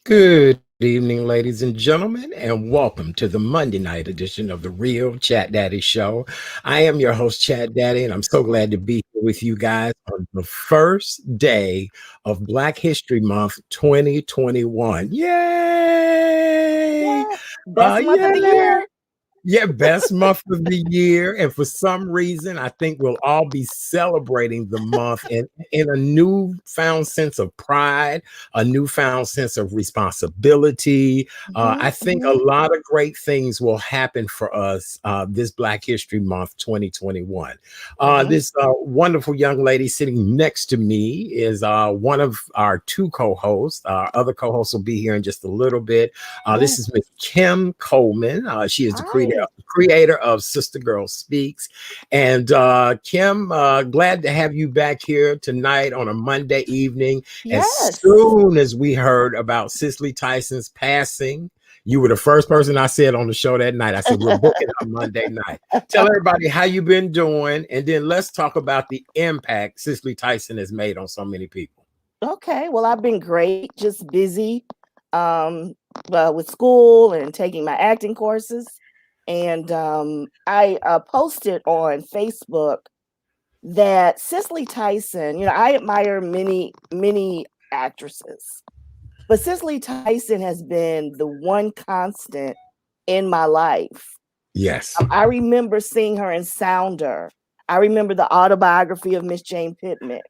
Good evening, ladies and gentlemen, and welcome to the Monday night edition of the Real Chat Daddy Show. I am your host, Chat Daddy, and I'm so glad to be here with you guys on the first day of Black History Month 2021. Yay! Yeah. Best month of the Yay! year. Yeah, best month of the year. And for some reason, I think we'll all be celebrating the month in a newfound sense of pride, a newfound sense of responsibility. I think a lot of great things will happen for us this Black History Month 2021. This wonderful young lady sitting next to me is one of our two co-hosts. Our other co-hosts will be here in just a little bit. This is Miss Kim Coleman. She is the Hi. creator of Sister Girl Speaks. And Kim, glad to have you back here tonight on a Monday evening. As Yes. soon as we heard about Cicely Tyson's passing, you were the first person I said on the show that night. I said, we're booking on Monday night. Tell everybody how you've been doing. And then let's talk about the impact Cicely Tyson has made on so many people. Okay. Well, I've been great, just busy with school and taking my acting courses. And I posted on Facebook that Cicely Tyson, I admire many actresses, but Cicely Tyson has been the one constant in my life. Yes. I remember seeing her in Sounder. I remember the autobiography of Miss Jane Pittman.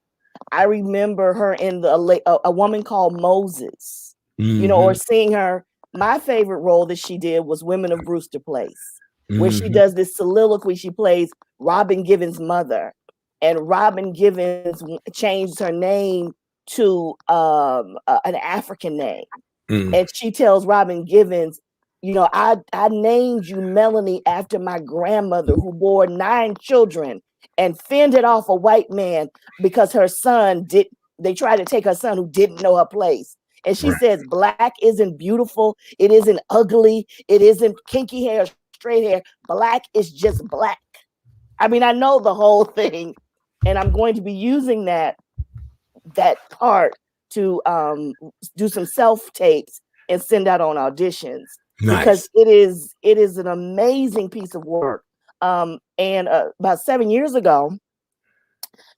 I remember her in a woman called Moses, or seeing her. My favorite role that she did was Women of Brewster Place, where she does this soliloquy. She plays Robin Givens' mother, and Robin Givens changed her name to an African name. And she tells Robin Givens, I named you Melanie after my grandmother who bore 9 children and fended off a white man because they tried to take her son who didn't know her place. And she says, Black isn't beautiful. It isn't ugly. It isn't kinky hair, straight hair. Black is just black. I mean, I know the whole thing, and I'm going to be using that part to do some self tapes and send out on auditions. Nice. Because it is an amazing piece of work. And about 7 years ago,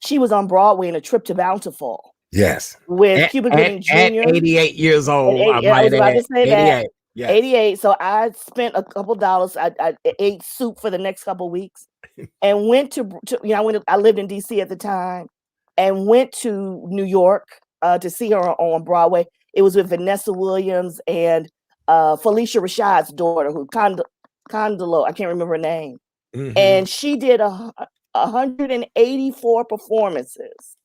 she was on Broadway in A Trip to Bountiful. Yes. With Cuba Gooding Jr. At 88 years old. I was about to say 88. that. Yes. 88. So I spent a couple dollars. I ate soup for the next couple weeks and went to I lived in DC at the time and went to New York to see her on Broadway. It was with Vanessa Williams and Felicia Rashad's daughter, who Condolo, I can't remember her name. And she did 184 performances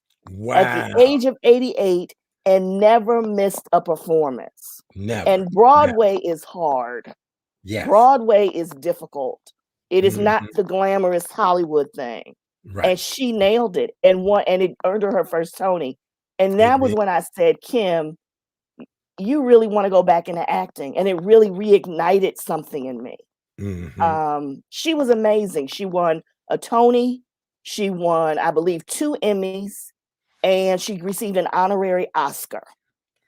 at the age of 88 and never missed a performance. Never. And Broadway is hard. Yes. Broadway is difficult. It is not the glamorous Hollywood thing. Right. And she nailed it and won, and it earned her first Tony. And that was when I said, Kim, you really want to go back into acting. And it really reignited something in me. She was amazing. She won a Tony. She won, I believe, 2 Emmys, and she received an honorary Oscar.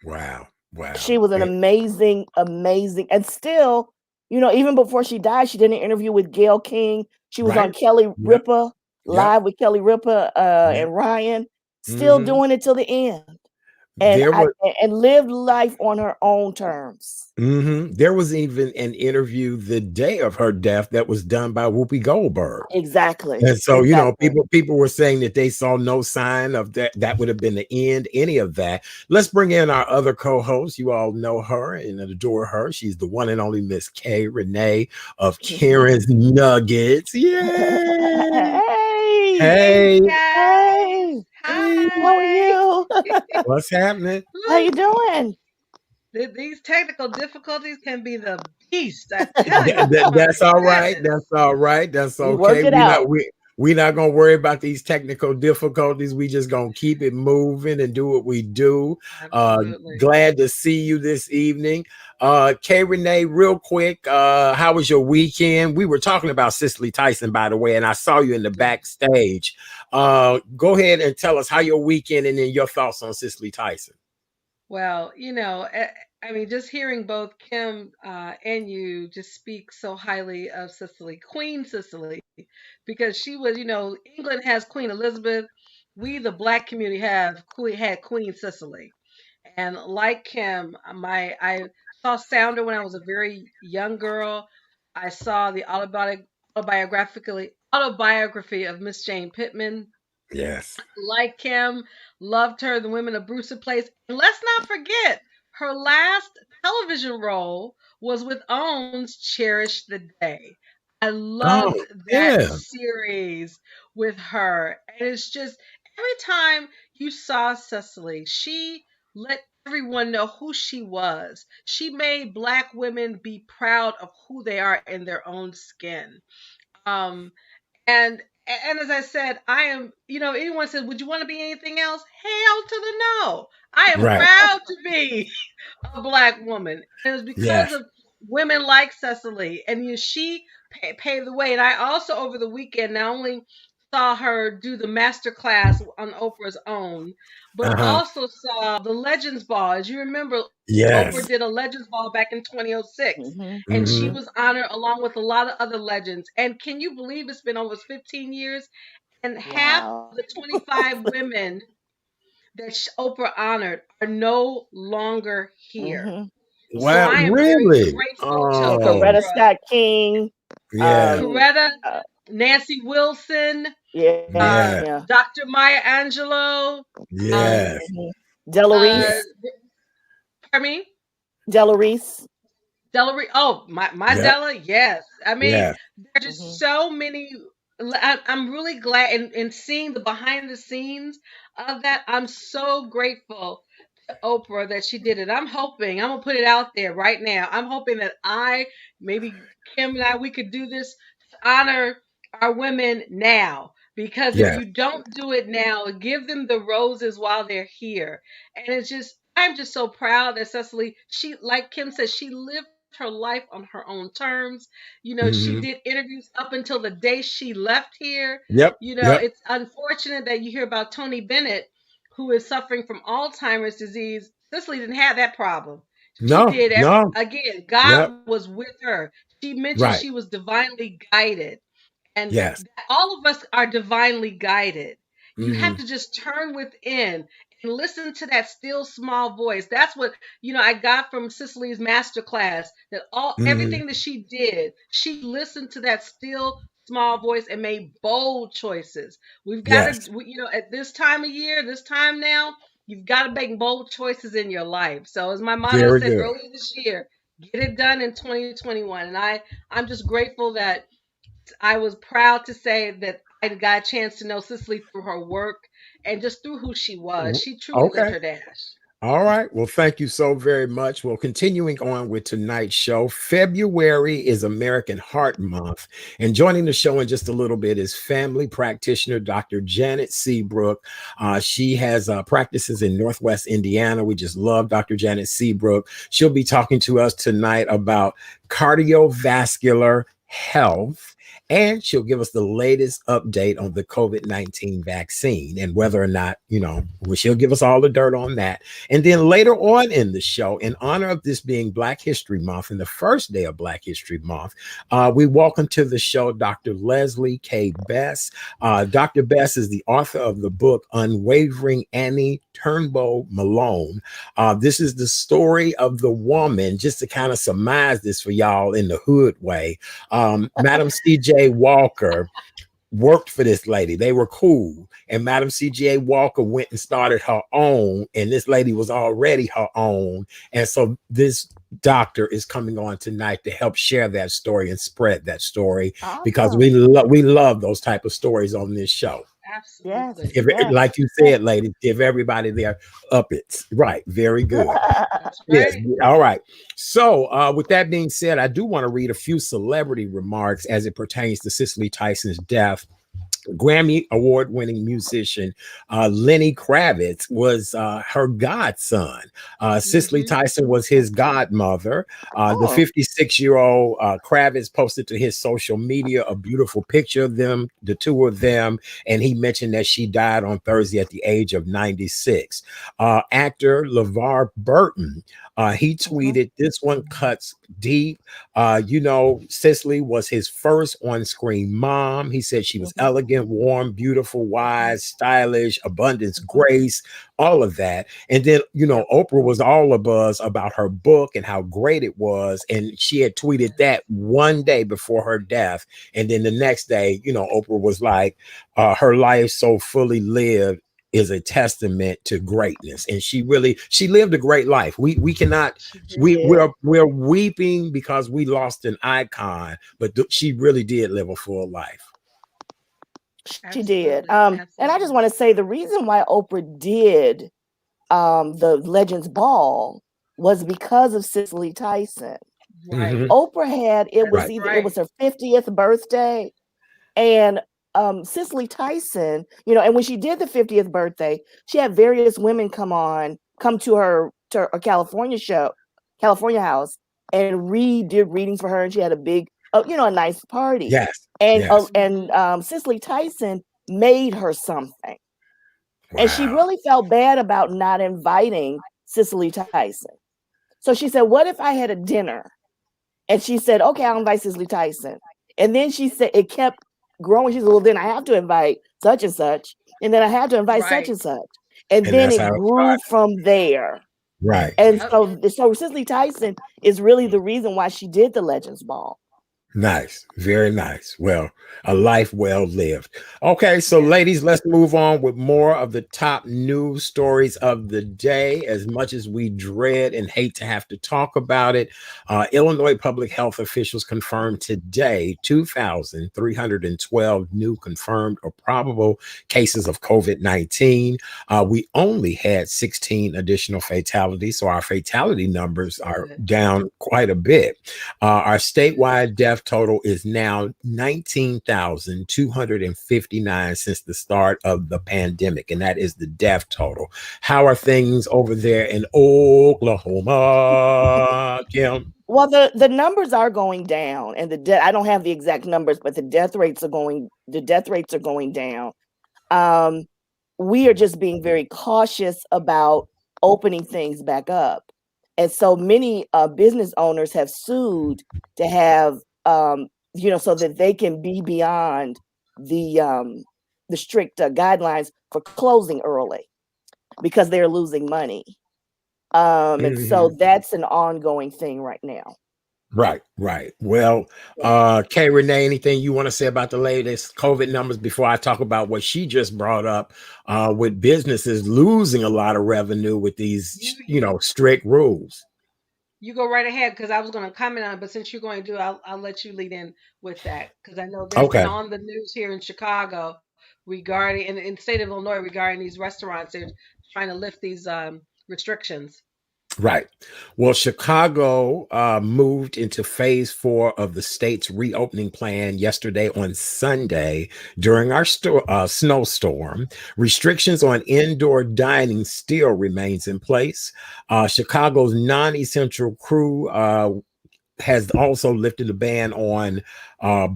Wow. She was an amazing, and still, even before she died, she did an interview with Gayle King. She was on Kelly Ripa, live with Kelly Ripa and Ryan, still doing it till the end. And lived life on her own terms. There was even an interview the day of her death that was done by Whoopi Goldberg. Exactly. And so, people were saying that they saw no sign of that would have been the end, any of that. Let's bring in our other co-host. You all know her and adore her. She's the one and only Miss K. Renee of Karen's Nuggets. Yay! Hey. Hi. How are you? What's happening? How you doing? These technical difficulties can be the beast. That's all right. That's all right. That's okay. Work it out. We're not gonna worry about these technical difficulties. We just gonna keep it moving and do what we do. Glad to see you this evening. Kay Renee, real quick, how was your weekend? We were talking about Cicely Tyson, by the way, and I saw you in the backstage. Go ahead and tell us how your weekend and then your thoughts on Cicely Tyson. Well, I mean, just hearing both Kim and you just speak so highly of Cicely, Queen Cicely, because she was, England has Queen Elizabeth. We, the Black community, had Queen Cicely. And like Kim, I saw Sounder when I was a very young girl. I saw the autobiography of Miss Jane Pittman. Yes. Like Kim, loved her, The Women of Brewster Place. And let's not forget, her last television role was with OWN's Cherish the Day. I Oh, loved that yeah. series with her. And it's just every time you saw Cecily, she let everyone know who she was. She made Black women be proud of who they are in their own skin. Um, and as I said, I am, anyone says, would you want to be anything else? Hell to the no. I am Right. proud to be a Black woman. And it was because Yes. of women like Cecily. And she paved the way. And I also, over the weekend, not only saw her do the master class on Oprah's Own, but Uh-huh. also saw the Legends Ball. As you remember, Oprah Yes. did a Legends Ball back in 2006, Mhm. and she Mm-hmm. was honored along with a lot of other legends. And can you believe it's been almost 15 years, and half Wow. of the 25 women that Oprah honored are no longer here. Mhm. So Well, I am very really? grateful to Yeah, Oh, Coretta Oprah, Scott King. yeah. Coretta, Uh, Nancy Wilson, yeah, Yeah. yeah. Dr. Maya Angelou, um, Yes. Mhm. Yeah. uh, Delarice, pardon me, Delarice. Della. Oh, my Yep. Della. Yes, I mean Yeah. there's just Mhm. so many. I'm really glad in seeing the behind the scenes of that. I'm so grateful to Oprah that she did it. I'm gonna put it out there right now. I'm hoping that maybe Kim and I, we could do this to honor our women now. Because if Yes. you don't do it now, give them the roses while they're here. And I'm just so proud that Cecily, like Kim said, she lived her life on her own terms. She Mm-hmm. did interviews up until the day she left here. Yep. Yep. It's unfortunate that you hear about Tony Bennett, who is suffering from Alzheimer's disease. Cicely didn't have that problem. She No. did No. again, Yep. God was with her. She mentioned Right. she was divinely guided. And Yes. all of us are divinely guided. You have Mm-hmm. to just turn within and listen to that still small voice. That's what, I got from Cicely's masterclass, that Mm-hmm. everything that she did, she listened to that still small voice and made bold choices. We've got Yes. to, at this time of year, this time now, you've got to make bold choices in your life. So as my motto Very said good. earlier this year, get it done in 2021. And I'm just grateful that I was proud to say that I got a chance to know Cicely through her work and just through who she was. She truly lived Okay. her dash. All right. Well, thank you so very much. Well, continuing on with tonight's show, February is American Heart Month. And joining the show in just a little bit is family practitioner Dr. Janet Seabrook. She has practices in Northwest Indiana. We just love Dr. Janet Seabrook. She'll be talking to us tonight about cardiovascular health. And she'll give us the latest update on the COVID-19 vaccine and whether or not, well, she'll give us all the dirt on that. And then later on in the show, in honor of this being Black History Month and the first day of Black History Month, we welcome to the show Dr. Leslie K. Bess. Dr. Bess is the author of the book UNWAVERING Annie Turnbo Malone. This is the story of the woman, just to kind of surmise this for y'all in the hood way. Madam C.J. Walker worked for this lady. They were cool. And Madam C.J. Walker went and started her own. And this lady was already her own. And so this doctor is coming on tonight to help share that story and spread that story because Awesome. we love those type of stories on this show. Yes. Absolutely. Yes. Like you said, ladies, give everybody their uppets. Right. Very good. That's Yes. right. All right. So, with that being said, I do want to read a few celebrity remarks as it pertains to Cicely Tyson's death. Grammy award-winning musician Lenny Kravitz was her godson. Cicely Hmm. Tyson was his godmother. The Oh. 56-year-old Kravitz posted to his social media a beautiful picture of them, the two of them, and he mentioned that she died on Thursday at the age of 96. Actor LeVar Burton He Mhm. tweeted, "This one cuts deep. Cicely was his first on-screen mom. He said she was Mhm. elegant, warm, beautiful, Mhm. wise, stylish, abundance, Mhm. grace, all of that." And then, Yep. Oprah was all a buzz about her book and how great it was. And she had tweeted Yes. that one day before her death. And then the next day, Oprah was like, her life so fully lived is a testament to greatness. And she lived a great life. We cannot, She She did. did. we're weeping because we lost an icon, but she really did live a full life. She did. Absolutely. And I just Absolutely. want to say the reason why Oprah did the Legends Ball was because of Cicely Tyson. Hmm. Right. Oprah had That's Right. it right. was her 50th birthday, and Cicely Tyson, and when she did the 50th birthday, she had various women come to her California house, and did readings for her, and she had a big, a nice party, Yes. and Yes. Mhm. Cicely Tyson made her something, and she Wow. really felt bad about not inviting Cicely Tyson. So she said, "What if I had a dinner?" And she said, "Okay, I'll invite Cicely Tyson." And then she said it kept growing. She said, "Well, then I have to invite such and such, and then I have to invite such Right. and such." And And then that's it how it grew started. from there. Right. And Yep. so Cicely Tyson is really the reason why she did the Legends Ball. Nice. Very nice. Well, a life well lived. Okay, so Yes. ladies, let's move on with more of the top news stories of the day. As much as we dread and hate to have to talk about it, Illinois public health officials confirmed today 2,312 new confirmed or probable cases of COVID-19. We only had 16 additional fatalities, so our fatality numbers are Good. down quite a bit. Our Good. statewide death total is now 19,259 since the start of the pandemic, and that is the death total. How are things over there in Oklahoma, Kim? Well, the numbers are going down, and I don't have the exact numbers, but the death rates are going down. Um, we are just being very cautious about opening things back up. And so many business owners have sued to have, so that they can be beyond the um, the strict guidelines for closing early because they're losing money. And so Mhm. that's an ongoing thing right now. Right, right. Well, Yeah. Kay Renee, anything you want to say about the latest COVID numbers before I talk about what she just brought up with businesses losing a lot of revenue with these, You strict rules? you go right ahead because I was going to comment on it, but since you're going to do, I'll let you lead in with that because I know there's been Okay. on the news here in Chicago regarding in the state of Illinois regarding these restaurants. They're trying to lift these restrictions. Right. Well, Chicago moved into phase 4 of the state's reopening plan yesterday on Sunday during our snowstorm. Restrictions on indoor dining still remains in place. Chicago's non-essential crew has also lifted a ban on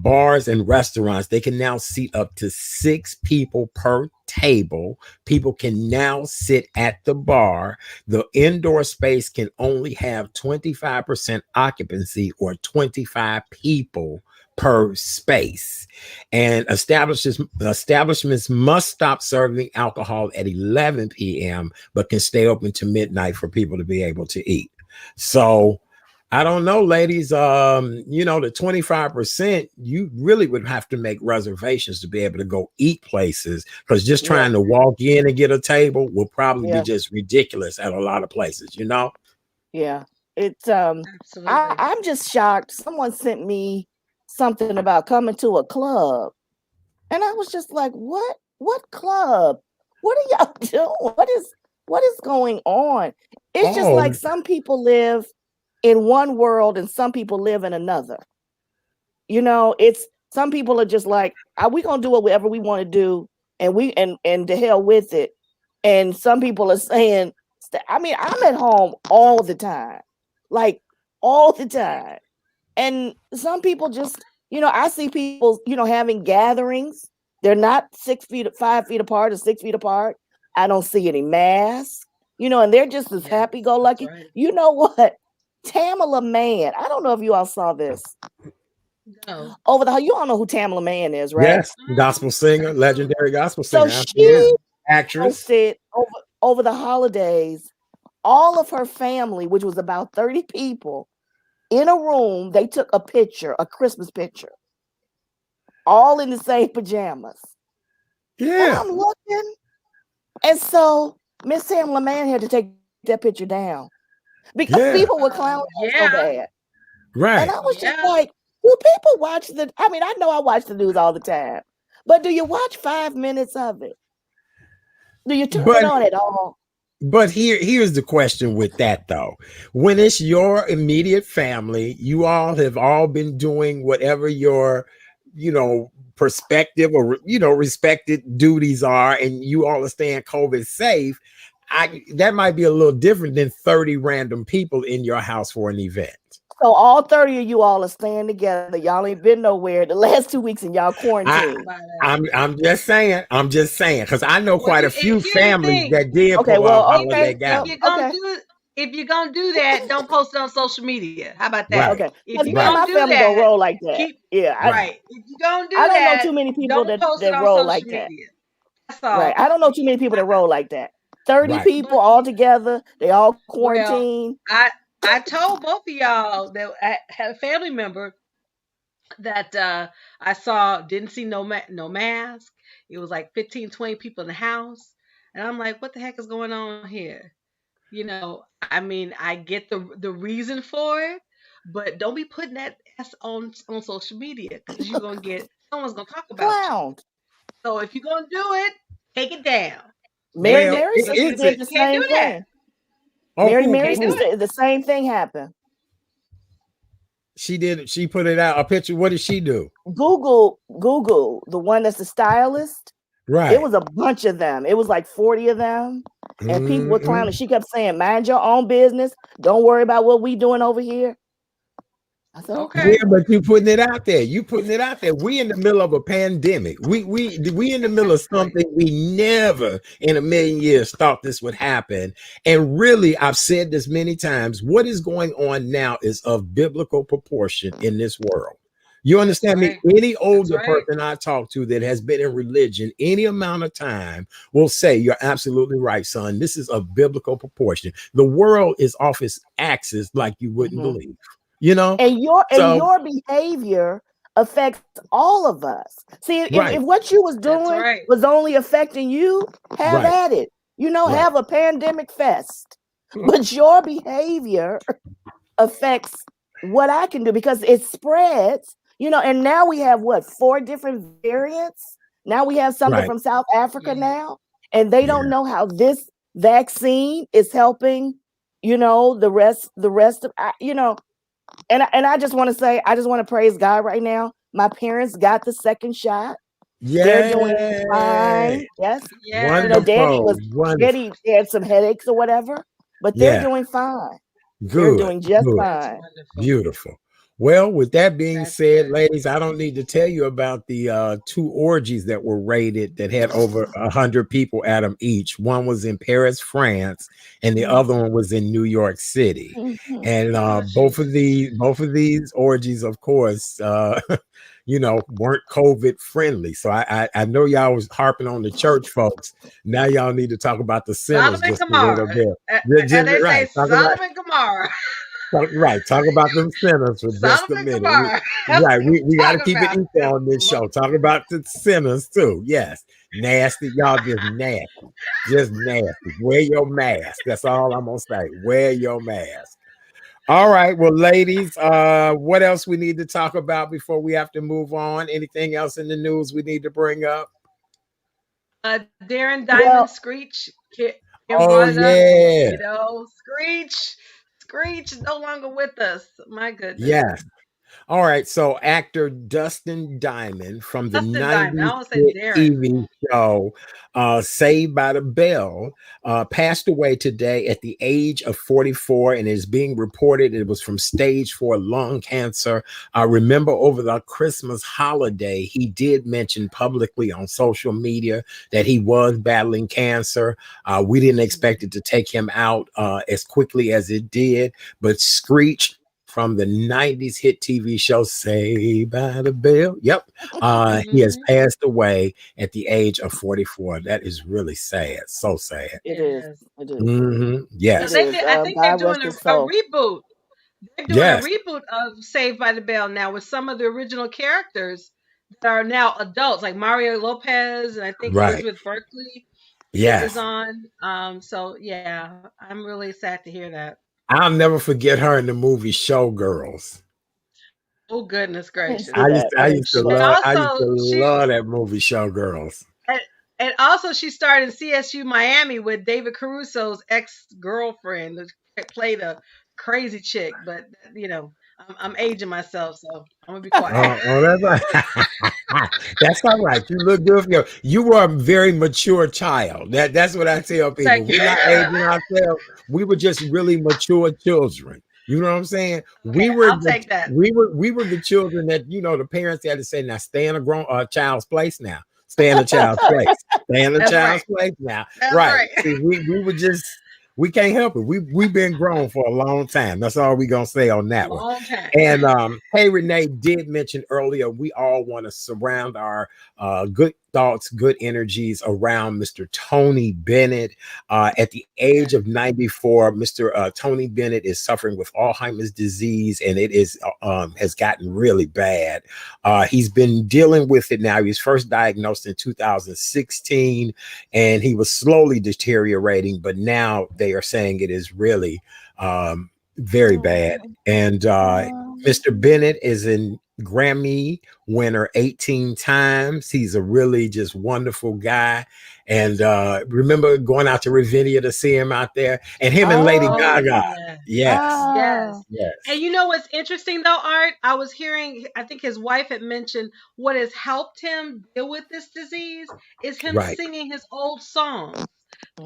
bars and restaurants. They can now seat up to 6 people per table. People can now sit at the bar. The indoor space can only have 25% occupancy or 25 people per space. And establishments must stop serving alcohol at 11 p.m., but can stay open to midnight for people to be able to eat. So, I don't know, ladies. The 25%, you really would have to make reservations to be able to go eat places because just Yeah. trying to walk in and get a table will probably be Yeah. just ridiculous at a lot of places. Yeah. It's Absolutely. I'm just shocked. Someone sent me something about coming to a club. And I was just like, What club? What are y'all doing? What is going on? It's just Oh, like some people live in one world and some people live in another. It's some people are just like, are we gonna do whatever we want to do, and to hell with it. And some people are saying, I mean, I'm at home all the time, like all the time. And some people just, I see people, having gatherings. They're not 6 feet, 5 feet apart, or 6 feet apart. I don't see any masks. and they're just as Yes, that's happy-go-lucky. right. You know what? Tamala Mann, I don't know if you all saw this. No. You all know who Tamala Mann is, right? Yes, gospel singer, I do. legendary gospel So singer, Yeah. absolutely. she Actress. posted over the holidays, all of her family, which was about 30 people, in a room. They took a picture, a Christmas picture, all in the same pajamas. And Yeah, I'm looking, and so Miss Tamala Mann had to take that picture down because people yeah, were clowning her so Yeah. bad. And I right. was just Yeah. like, do people watch I mean, I know I watch the news all the time, but do you watch 5 minutes of it? Do you turn it But on at all? here's the question with that though. When it's your immediate family, you all have all been doing whatever your, perspective or respected duties are, and you all are staying COVID safe. That might be a little different than 30 random people in your house for an event. So all 30 of you all are staying together. Y'all ain't been nowhere the last 2 weeks and y'all I quarantined. By that. I'm just saying, because I know Well, quite a few here's the families thing. that did Okay, pull off well, holiday okay, If well, you're gatherings. gonna okay, do if you're gonna do that, don't post it on social media. How about that? Right, okay. If Because you're me and right, gonna my do family don't that, roll like that. keep Yeah, right. right. If you're gonna I do don't know that, too many people don't that post it that on roll like social that. media. That's Right. all. I don't know too many people that roll like that. 30 Right. people But all together, they all well, quarantined. I told both of y'all that I had a family member that I saw didn't see no mask. It was like 15, 20 people in the house, and I'm like, what the heck is going on here? I mean, I get the reason for it, but don't be putting that on social media because you're gonna get someone's gonna talk about you. Clowned. So if you're gonna do it, take it down. Mary Well, Mary's sister is You did it? the can't do same that. thing. Oh, Mary You Mary's can't do who? it. sister, the same thing happened. She did. She put it out a picture. What did she do? Google, the one that's the stylist. It Right. was a bunch of them. It was like 40 of them. And people were clowning. Mhm. She kept saying, mind your own business. Don't worry about what we doing over here. I said, Okay. okay. Yeah, but you putting it out there. You putting it out there. We in the middle of a pandemic. We in the middle of Exactly. something we never in a million years thought this would happen. And really, I've said this many times. What is going on now is of biblical proportion in this world. You That's understand me? right. Any That's older right. person I talk to that has been in religion any amount of time will say, you're absolutely right, son. This is of biblical proportion. The world is off its axis like you wouldn't Mhm. believe. You know? And So, your behavior affects all of us. See, if right, what you was That's doing right. was only affecting you, have right, at it. right. Have a pandemic fest. But your behavior affects what I can do because it spreads, and now we have what, 4 different variants? Now we have something Right. from South Africa Yeah. now, and they don't Yeah. know how this vaccine is helping, the rest of, and I just want to say, I just want to praise God right now. My parents got the second shot. They're doing Yay. fine. Yes. Yes. Wonderful. Wonderful. Daddy had some headaches or whatever, but they're Yeah. doing fine. They're Good. doing just Good. That's fine. wonderful. Beautiful. Well, with that being That's said, good. ladies, I don't need to tell you about the two orgies that were raided that had over 100 people at them each. One was in Paris, France, and the other one was in New York City. Mhm. And Oh, both of Jesus. these orgies, of course, weren't COVID friendly. So I know y'all was harping on the church folks. Now y'all need to talk about the Sodom sinners and just a little Gomorrah. bit. And they Right. say Sodom and Gomorrah. Talk about them sinners for just Sodom a and minute. Gomorrah. That's Right, what we we got to talking keep it about. equal on this show. Talk about the sinners too. Yes, nasty, y'all just nasty. Wear your mask. That's all I'm gonna say. Wear your mask. All right, well, ladies, what else we need to talk about before we have to move on? Anything else in the news we need to bring up? Darren Well, Diamond Screech. Kim Oh brought it up. yeah, Screech. Screech is no longer with us. My goodness. yes. All right, so actor Dustin Diamond from the Dustin Diamond. I 90s almost said hit Darren. TV show Saved by the Bell passed away today at the age of 44, and is being reported it was from stage 4 lung cancer. Remember, over the Christmas holiday, he did mention publicly on social media that he was battling cancer. We didn't expect it to take him out as quickly as it did, but Screech from the 90s hit TV show Saved by the Bell. Yep. He has Mm-hmm. passed away at the age of 44. That is really sad. So sad. It is. Yes. It is. So It Yes. they is. did. I think they're God doing rest his a soul. reboot. They're doing a Yes. reboot of Saved by the Bell now with some of the original characters that are now adults, like Mario Lopez, and I think Right. Elizabeth Berkley is Yes. on. So yeah, I'm really sad to hear that. I'll never forget her in the movie Showgirls. Oh goodness I didn't gracious! see that. I didn't see that. And I used also to she love that movie Showgirls. and, and also she starred in CSU Miami with David Caruso's ex girlfriend, that played a crazy chick. But I'm aging myself, so I'm gonna be quiet. That's all right. You look good for you were a very mature child. That's what I tell people. Thank you We're very not much. aging ourselves. We were just really mature children. You know what I'm saying? Okay, I'll take that. We were the children that the parents had to say, now stay in a child's place now. Stay in a child's place. Stay in a That's child's right. place now. That's Right. right. See, we were just we can't help it. We've been grown for a long time. That's all we're gonna say on that one. Long time. And hey, Renee did mention earlier, we all want to surround our good thoughts, good energies around Mr. Tony Bennett. At the age of 94, Mr. Tony Bennett is suffering with Alzheimer's disease, and it is has gotten really bad. He's been dealing with it now. He was first diagnosed in 2016, and he was slowly deteriorating, but now they are saying it is really very bad. And Mr. Bennett is an Grammy winner 18 times. He's a really just wonderful guy. And remember going out to Ravinia to see him out there, and him and Lady Gaga. Yeah. Yes. Yes. And you know what's interesting though, Art? I was hearing, I think his wife had mentioned what has helped him deal with this disease is him singing his old songs.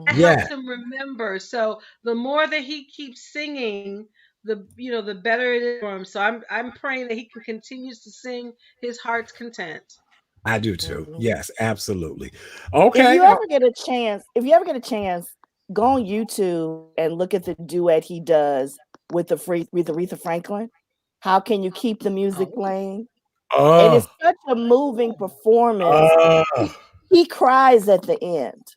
That helps him remember. So the more that he keeps singing, the better it is for him. So I'm praying that he can continue to sing his heart's content. I do too. Yes, absolutely. Okay. If you ever get a chance, go on YouTube and look at the duet he does with Aretha Franklin. How can you keep the music playing? And it's such a moving performance. He cries at the end.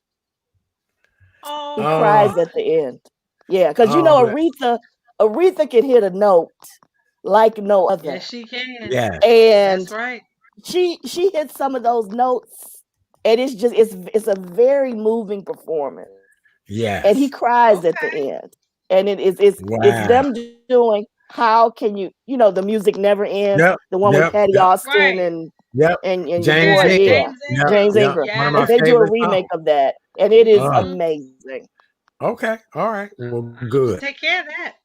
He cries at the end. Yeah, because Aretha can hit a note like no other. Yes, she can. Yeah. And that's right. She hits some of those notes, and it's a very moving performance. Yeah. And he cries at the end. And it's them doing How Can You, the music never ends. The one with Patty Austin and James Ingram. One of my they do a favorite remake songs. of that, and it is amazing. Okay. All right. Well, good. Take care of that.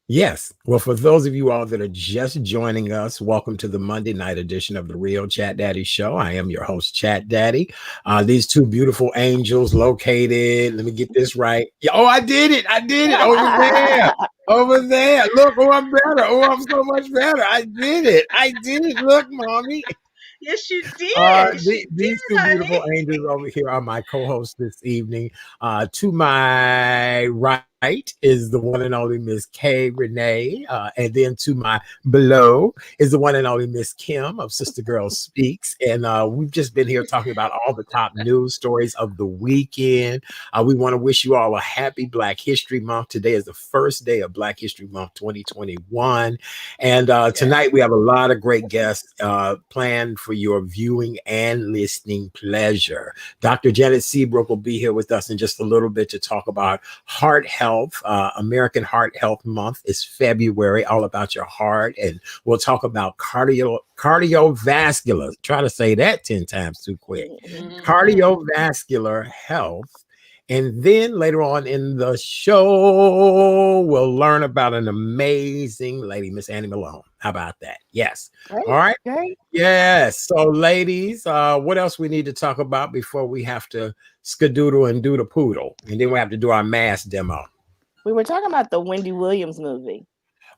Yes. Well, for those of you all that are just joining us, welcome to the Monday night edition of the Real Chat Daddy Show. I am your host, Chat Daddy. These two beautiful angels located. Let me get this right. Oh, I did it. Over there. Over there. Look, I'm better. I'm so much better. I did it. Look, mommy. Yes, you did. These two beautiful angels over here are my co-hosts this evening. To my right is the one and only Miss K. Renee. And then to my below is the one and only Miss Kim of Sister Girl Speaks. And we've just been here talking about all the top news stories of the weekend. We want to wish you all a happy Black History Month. Today is the first day of Black History Month 2021. And tonight we have a lot of great guests planned for your viewing and listening pleasure. Dr. Janet Seabrook will be here with us in just a little bit to talk about heart health. American Heart Health Month is February, all about your heart. And we'll talk about cardiovascular. Try to say that 10 times too quick. Cardiovascular health. And then later on in the show, we'll learn about an amazing lady, Miss Annie Malone. How about that? Yes. All Great, right. great. Yes. So, ladies, what else we need to talk about before we have to skadoodle and do the poodle, and then we have to do our mass demo? We were talking about the Wendy Williams movie.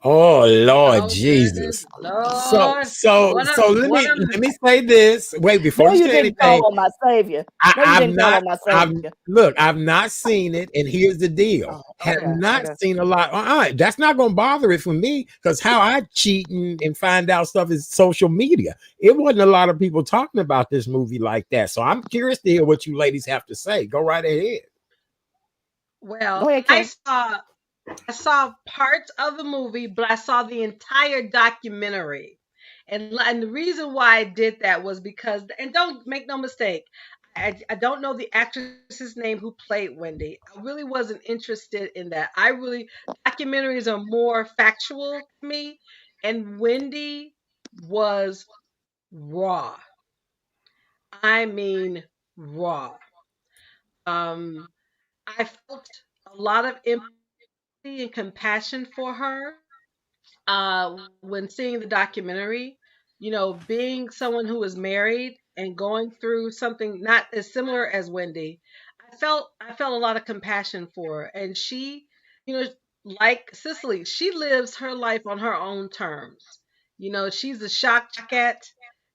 Oh Lord Oh goodness, Jesus. So Lord, so what a so what a let me say this. Wait, before No, you you say didn't call anything, on my savior. No, you I've didn't call not on my I've savior. look, I've not seen it, and here's the deal. Oh, Have okay, not okay. seen a lot. That's not gonna bother it for me because how I cheat and find out stuff is social media. It wasn't a lot of people talking about this movie like that. So I'm curious to hear what you ladies have to say. Go right ahead. well. Go ahead, I Kim. saw parts of the movie, but I saw the entire documentary. And the reason why I did that was because, and don't make no mistake, I don't know the actress's name who played Wendy. I really wasn't interested in that. Documentaries are more factual to me, and Wendy was raw. I mean, raw. Um, I felt a lot of empathy and compassion for her when seeing the documentary. You know, being someone who was married and going through something not as similar as Wendy, I felt a lot of compassion for her. And she, you know, like Cicely, she lives her life on her own terms. You know, she's a shock cat,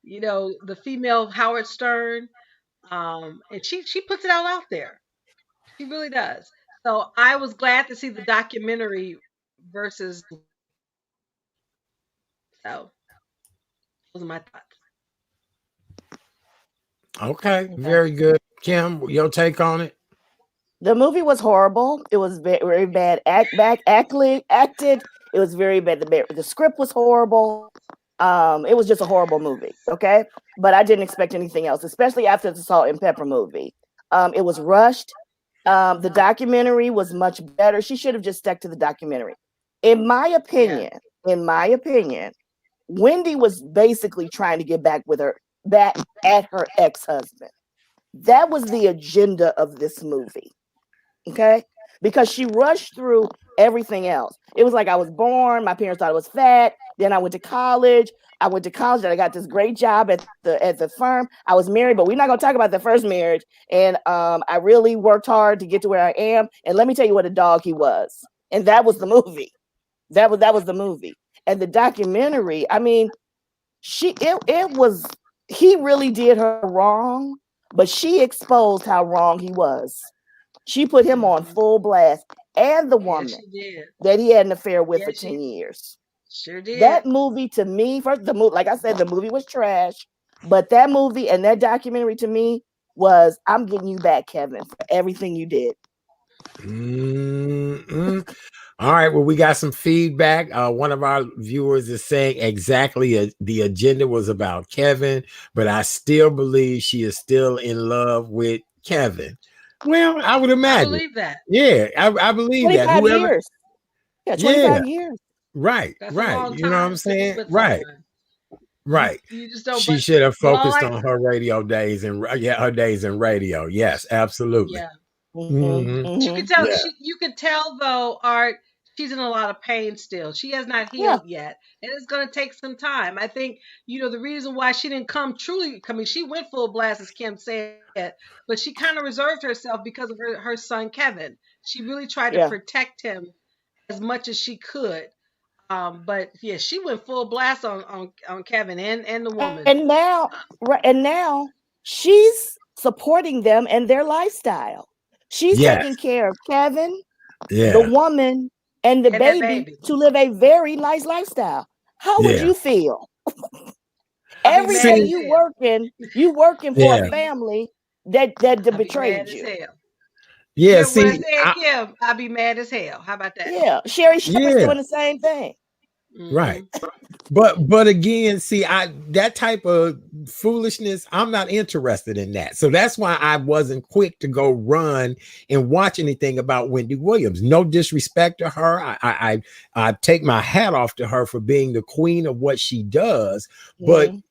you know, the female Howard Stern. And she puts it out there. She really does. So I was glad to see the documentary versus. So those are my thoughts. Okay, Okay. very good. Kim, your take on it? The movie was horrible. It was very bad acted. It was very bad. The script was horrible. It was just a horrible movie. Okay, but I didn't expect anything else, especially after the Salt and Pepper movie. It was rushed. The documentary was much better. She should have just stuck to the documentary. In my Yeah. opinion, in my opinion, Wendy was basically trying to get back at her ex-husband. That was the agenda of this movie. Okay. Because she rushed through everything else. It was like I was born, my parents thought I was fat. Then I went to college. And I got this great job at the firm. I was married, but we're not gonna talk about the first marriage. And I really worked hard to get to where I am. And let me tell you what a dog he was. And that was the movie. That was the movie. And the documentary, I mean, it was he really did her wrong, but she exposed how wrong he was. She put him on Hmm. full blast, and the Yes, woman she did. that he had an affair with for Yes, 10 she years. sure did. That movie to me, first the movie, like I said, the movie was trash. But that movie and that documentary to me was I'm getting you back, Kevin, for everything you did. Mm-mm. All right. Well, we got some feedback. One of our viewers is saying exactly the agenda was about Kevin, but I still believe she is still in love with Kevin. Well, I would I imagine. believe that. Yeah, I believe that. 25 Whoever, years. Yeah, yeah, 25 years. right, That's a right. long You know what I'm time to be saying? with Right, someone. right. You just don't. She should have But all focused I on her radio days and yeah, her days in radio. Yes, absolutely. yeah. Hmm, Hmm. You hmm. could tell. Yeah. You could tell though, Art. She's in a lot of pain still. She has not Yeah, healed yet, and it's going to take some time. I think the reason why she didn't come truly. I mean, she went full blast, as Kim said, but she kind of reserved herself because of her son Kevin. She really tried to yeah. protect him as much as she could. But yeah, she went full blast on Kevin and the woman. And now, right, and now she's supporting them and their lifestyle. She's Yes. taking care of Kevin, the Yeah. woman, and the And that baby baby. to live a very nice lifestyle. How would Yeah. you feel? I'll be Every mad day as See. hell. you working for a Yeah. family that I'll be mad betrayed as you. hell. You Yeah. hear what I See. said, Kim? I'll be mad as hell. How about that? Yeah, Sherry Shepherd's Yeah. doing the same thing. Right. Hmm. But again, see, I that type of foolishness, I'm not interested in that. So that's why I wasn't quick to go run and watch anything about Wendy Williams. No disrespect to her. I take my hat off to her for being the queen of what she does. But Mhm.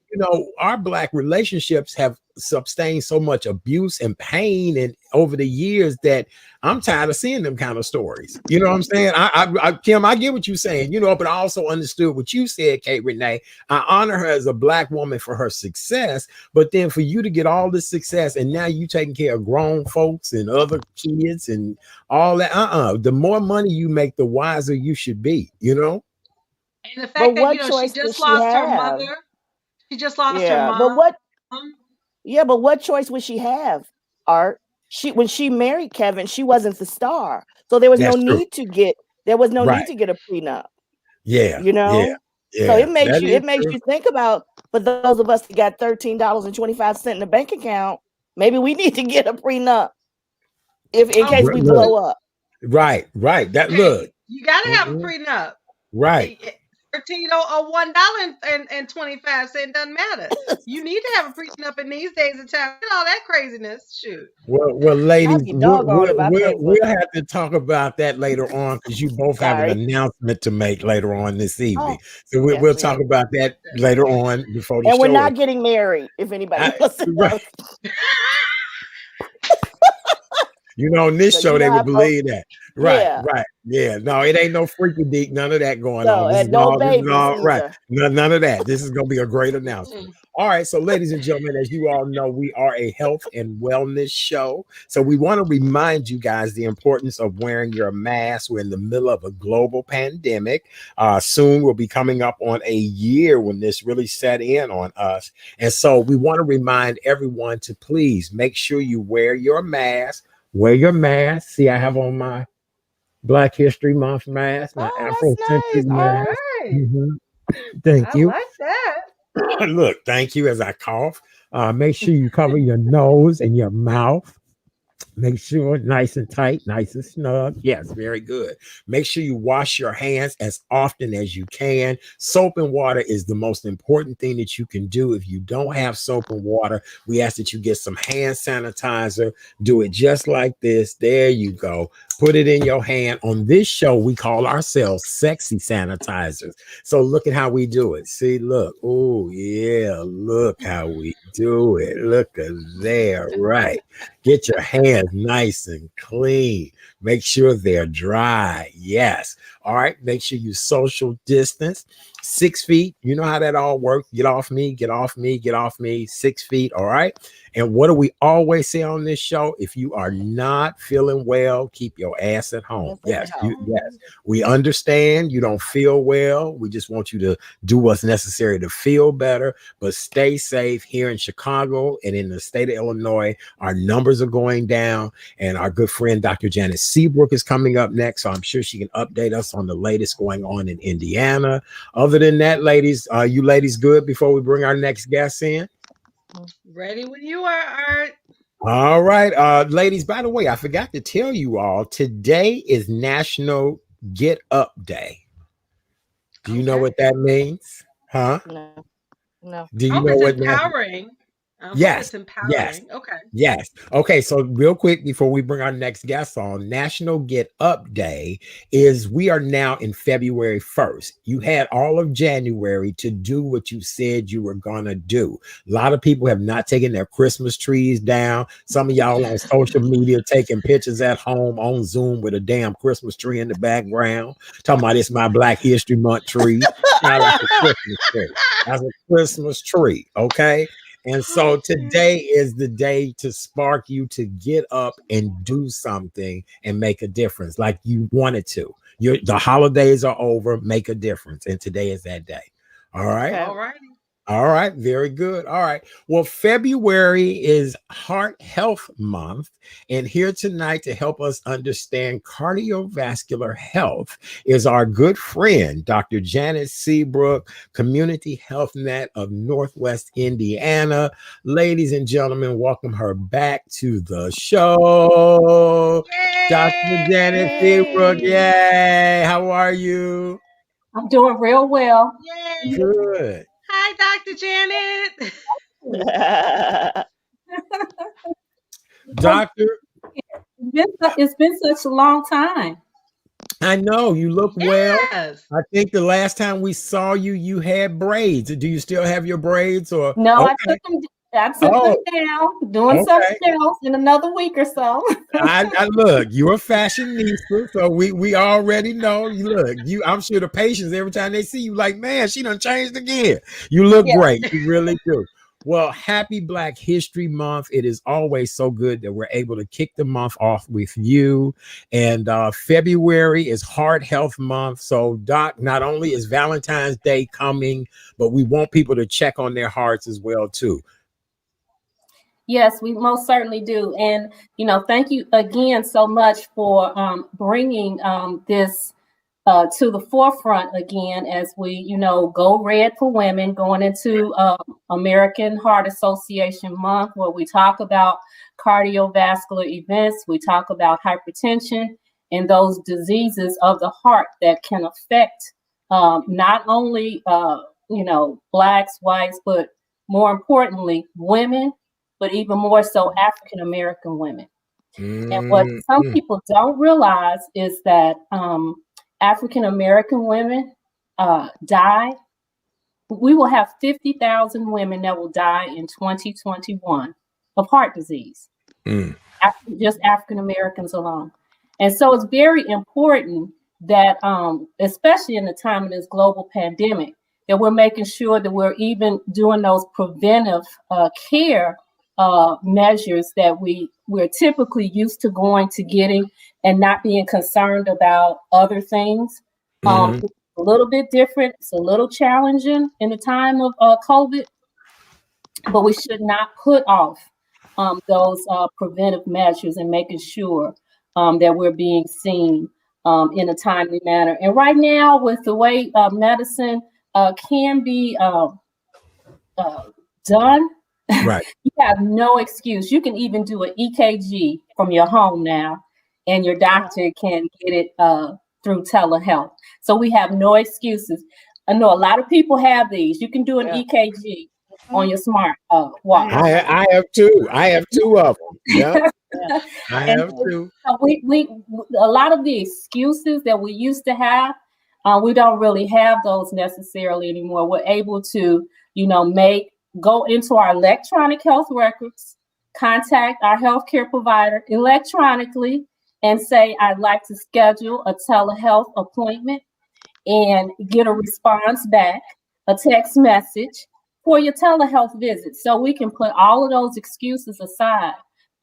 our black relationships have sustained so much abuse and pain and over the years that I'm tired of seeing them kind of stories. You know what I'm saying? Kim, I get what you're saying, you know, but I also understood what you said, Kate Renee. I honor her as a Black woman for her success, but then for you to get all this success and now you taking care of grown folks and other kids and all that, the more money you make, the wiser you should be, you know? And the But fact that, what she choice would just she lost her have? mother. She just lost her Yeah, but mom. what choice would she have? Art. When she married Kevin, she wasn't the star. So there was no That's true. need to get a Right. prenup. Yeah. You Yeah. know? So Yeah. That is it makes true. you think about, for those of us that got $13.25 in the bank account, maybe we need to get a prenup in case we Look, blow up. right. That look. Hey, you gotta have a Mhm. prenup. Right. $13 or $1.25 doesn't matter. You need to have a prenup in these days of time. All that craziness, shoot. Well, I'd ladies, be doggone if I paid for we'll it. have to talk about that later on because you both have an Sorry. announcement to make later on this evening. Oh, So yes, we'll talk ma'am. about that later on before the And we're show. not getting married, if anybody wants to Right. know. You know, on this So show, you they know would how folks, believe that. Right. yeah. Yeah. No, it ain't no freaky deek, none of that going on. So, and no This is babies all right. either. None of that. This is going to be a great announcement. All right. So, ladies and gentlemen, as you all know, we are a health and wellness show. So, we want to remind you guys the importance of wearing your mask. We're in the middle of a global pandemic. Soon we'll be coming up on a year when this really set in on us. And so, we want to remind everyone to please make sure you wear your mask. Wear your mask. See, I have on my Black History Month mask, my Oh, Afrocentric that's nice. All mask. right. Thank I you. like that. Look, thank you as I cough. Make sure you cover your nose and your mouth. Make sure nice and tight, nice and snug. Yes, very good. Make sure you wash your hands as often as you can. Soap and water is the most important thing that you can do. If you don't have soap and water, we ask that you get some hand sanitizer. Do it just like this. There you go. Put it in your hand. On this show, we call ourselves sexy sanitizers. So look at how we do it. See, look. Oh, yeah. Look how we do it. Look at there. Right. Get your hands nice and clean. Make sure they're dry. Yes. All right. Make sure you social distance 6 feet. You know how that all works. Get off me, get off me, get off me. 6 feet. All right. And what do we always say on this show? If you are not feeling well, keep your ass at home. Yes. Yes. We understand you don't feel well. We just want you to do what's necessary to feel better, but stay safe here in Chicago and in the state of Illinois. Our numbers are going down, and our good friend Dr. Janet Seabrook is coming up next, so I'm sure she can update us on the latest going on in Indiana. Other than that, ladies, you ladies good before we bring our next guest in? Ready when you are, Art. All right, ladies, by the way, I forgot to tell you all, today is National Get Up Day. Do you know what that means? Huh? No. Do you I hope know it's what empowering. I hope Yes. it's empowering. Okay. Yes. Okay. So real quick before we bring our next guest on, National Get Up Day is we are now in February 1st. You had all of January to do what you said you were going to do. A lot of people have not taken their Christmas trees down. Some of y'all on social media taking pictures at home on Zoom with a damn Christmas tree in the background. Talking about it's my Black History Month tree. Now that's a Christmas tree. That's a Christmas tree. Okay. And so today is the day to spark you to get up and do something and make a difference like you wanted to. The holidays are over, make a difference. And today is that day. All right. Okay. All right. All right, very good. All right. Well, February is Heart Health Month, and here tonight to help us understand cardiovascular health is our good friend, Dr. Janet Seabrook, Community Health Net of Northwest Indiana. Ladies and gentlemen, welcome her back to the show. Yay! Dr. Janet Seabrook, yay. How are you? I'm doing real well. Yay! Good. Hi, Dr. Janet. Doctor, It's been such a long time. I know you look well. Yes. I think the last time we saw you, you had braids. Do you still have your braids? Or No, okay. I took them Oh, down, doing okay. something else in another week or so. I look, you're a fashionista, so we already know. You look, I'm sure the patients every time they see you, like, man, she done changed again. You look Yeah. great, you really do. Well, happy Black History Month. It is always so good that we're able to kick the month off with you. And February is Heart Health Month. So, Doc, not only is Valentine's Day coming, but we want people to check on their hearts as well, too. Yes, we most certainly do. And, thank you again so much for bringing this to the forefront again as we, go red for women, going into American Heart Association Month, where we talk about cardiovascular events, we talk about hypertension and those diseases of the heart that can affect not only, Blacks, whites, but more importantly, women, but even more so African American women. And what some people don't realize is that African American women die. We will have 50,000 women that will die in 2021 of heart disease, just African Americans alone. And so it's very important that, especially in the time of this global pandemic, that we're making sure that we're even doing those preventive care measures that we're typically used to going to getting and not being concerned about other things. It's a little bit different. It's a little challenging in the time of COVID, but we should not put off those preventive measures and making sure that we're being seen in a timely manner. And right now, with the way medicine can be done, Right. you have no excuse. You can even do an EKG from your home now, and your doctor can get it through telehealth. So we have no excuses. I know a lot of people have these. You can do an EKG on your smart watch. I have two. I have two of them. Yeah. I have two. So we a lot of the excuses that we used to have, we don't really have those necessarily anymore. We're able to, go into our electronic health records, contact our healthcare provider electronically, and say, I'd like to schedule a telehealth appointment, and get a response back, a text message for your telehealth visit. So we can put all of those excuses aside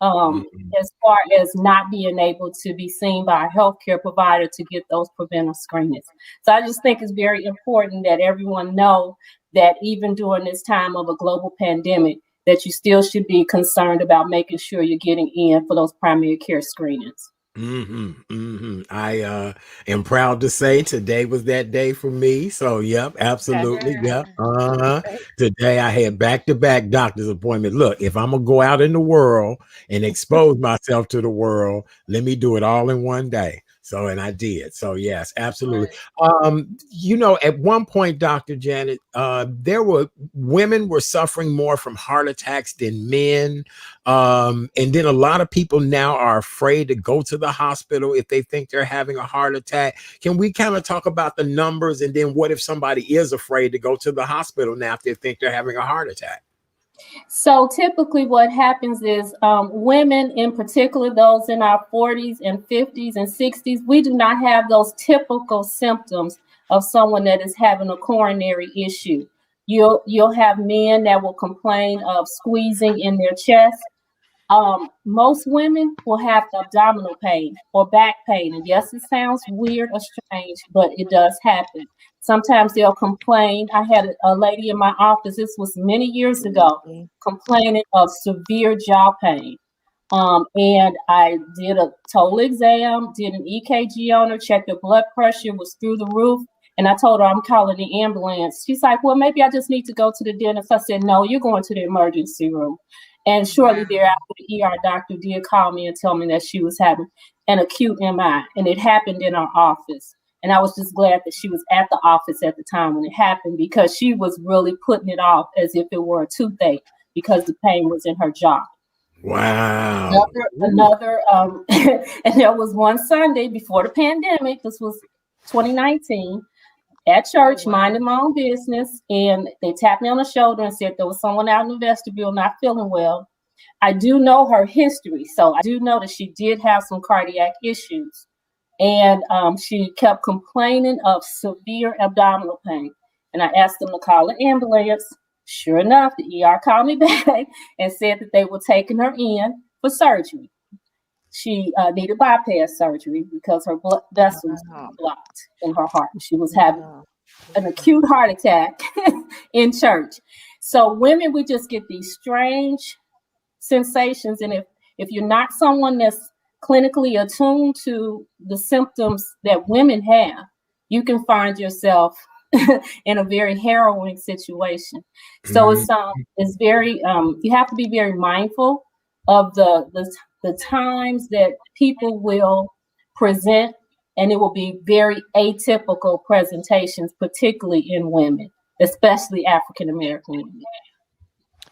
as far as not being able to be seen by a healthcare provider to get those preventive screenings. So I just think it's very important that everyone know that even during this time of a global pandemic, that you still should be concerned about making sure you're getting in for those primary care screenings. I am proud to say today was that day for me. So, yep, absolutely. Yep. Today I had back-to-back doctor's appointment. Look, if I'm gonna go out in the world and expose myself to the world, let me do it all in one day. So, and I did. So, yes, absolutely. At one point, Dr. Janet, women were suffering more from heart attacks than men. And then a lot of people now are afraid to go to the hospital if they think they're having a heart attack. Can we kind of talk about the numbers? And then what if somebody is afraid to go to the hospital now if they think they're having a heart attack? So typically what happens is women, in particular, those in our 40s and 50s and 60s, we do not have those typical symptoms of someone that is having a coronary issue. You'll have men that will complain of squeezing in their chest. Most women will have abdominal pain or back pain. And yes, it sounds weird or strange, but it does happen. Sometimes they'll complain. I had a lady in my office, this was many years ago, complaining of severe jaw pain. And I did a total exam, did an EKG on her, checked her blood pressure, was through the roof. And I told her, I'm calling the ambulance. She's like, well, maybe I just need to go to the dentist. I said, no, you're going to the emergency room. And shortly thereafter, the ER doctor did call me and tell me that she was having an acute MI, and it happened in our office. And I was just glad that she was at the office at the time when it happened, because she was really putting it off as if it were a toothache because the pain was in her jaw. Wow. Another and there was one Sunday before the pandemic, this was 2019, at church, Oh, wow. minding my own business, and they tapped me on the shoulder and said there was someone out in the vestibule not feeling well. I do know her history, so I do know that she did have some cardiac issues. And she kept complaining of severe abdominal pain. And I asked them to call an ambulance. Sure enough, the ER called me back and said that they were taking her in for surgery. She needed bypass surgery because her blood vessels were blocked in her heart. She was having an acute heart attack in church. So women, we just get these strange sensations. And if you're not someone that's clinically attuned to the symptoms that women have, you can find yourself in a very harrowing situation. So it's very you have to be very mindful of the times that people will present, and it will be very atypical presentations, particularly in women, especially African American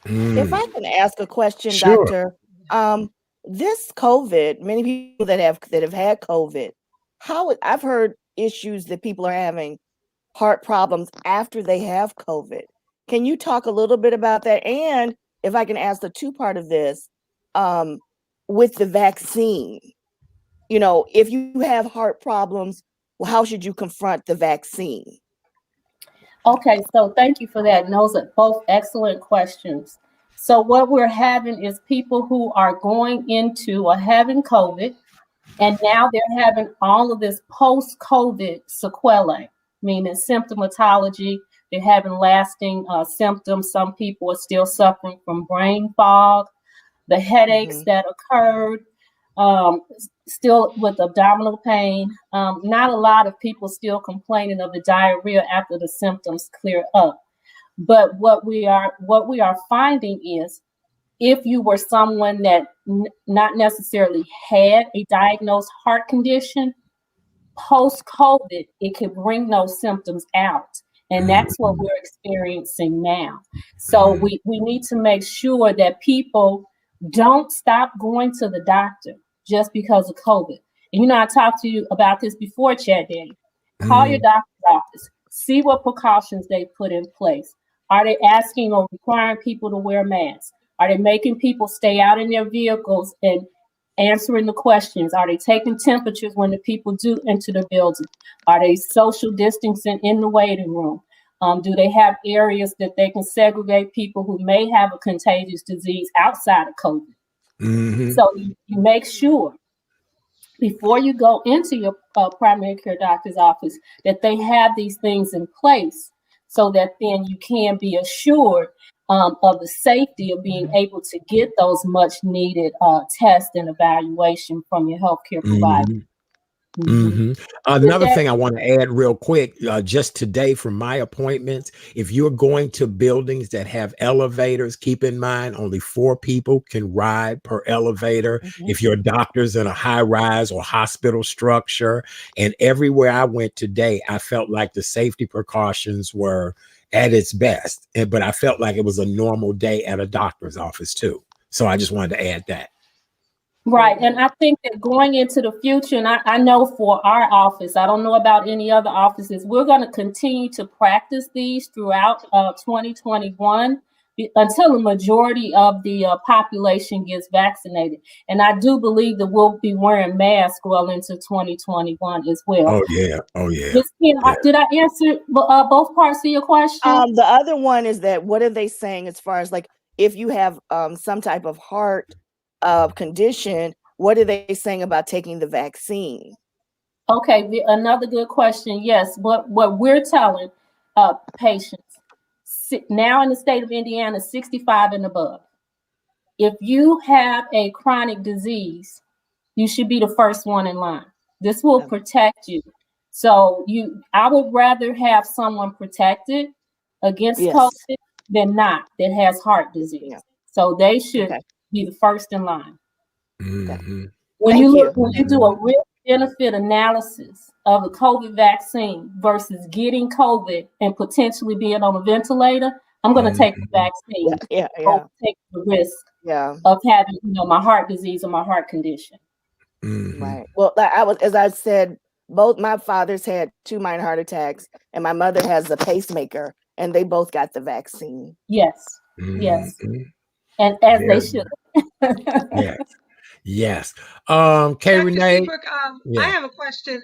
women. If I can ask a question, Sure. Doctor, this COVID, many people that have had COVID, I've heard issues that people are having heart problems after they have COVID. Can you talk a little bit about that? And if I can ask the two-part of this, with the vaccine, if you have heart problems, well, how should you confront the vaccine? Okay, so thank you for that. And those are both excellent questions. So what we're having is people who are going into or having COVID, and now they're having all of this post-COVID sequelae, meaning symptomatology. They're having lasting symptoms. Some people are still suffering from brain fog, the headaches that occurred, still with abdominal pain. Not a lot of people still complaining of the diarrhea after the symptoms clear up. But what we are finding is, if you were someone that not necessarily had a diagnosed heart condition, post-COVID, it could bring those symptoms out. And that's what we're experiencing now. So we need to make sure that people don't stop going to the doctor just because of COVID. And I talked to you about this before, Chad Daddy. Call your doctor's office. See what precautions they put in place. Are they asking or requiring people to wear masks? Are they making people stay out in their vehicles and answering the questions? Are they taking temperatures when the people do enter the building? Are they social distancing in the waiting room? Do they have areas that they can segregate people who may have a contagious disease outside of COVID? So you make sure before you go into your primary care doctor's office that they have these things in place, so that then you can be assured of the safety of being able to get those much needed tests and evaluation from your healthcare provider. Another thing I want to add real quick, just today from my appointments, if you're going to buildings that have elevators, keep in mind only 4 people can ride per elevator. If your doctor's in a high rise or hospital structure, and everywhere I went today, I felt like the safety precautions were at its best, but I felt like it was a normal day at a doctor's office too. So I just wanted to add that. Right. And I think that going into the future, and I know for our office, I don't know about any other offices, we're going to continue to practice these throughout 2021 until the majority of the population gets vaccinated. And I do believe that we'll be wearing masks well into 2021 as well. Oh, yeah. Did I answer both parts of your question? The other one is that, what are they saying as far as like, if you have some type of heart condition, what are they saying about taking the vaccine? Okay, another good question. Yes, what we're telling patients now in the state of Indiana, 65 and above, if you have a chronic disease, you should be the first one in line. This will protect you. So I would rather have someone protected against COVID than not that has heart disease. So they should be the first in line. When you do a risk benefit analysis of the COVID vaccine versus getting COVID and potentially being on a ventilator, I'm going to take the vaccine. Take the risk of having, my heart disease or my heart condition. Right. Well, as I said Both my fathers had 2 minor heart attacks, and my mother has a pacemaker, and they both got the vaccine. Yes. Yes. Mhm. And as they Very should. yes. Yes. Kay Dr. Renee. Seabrook, I Yeah. have a question.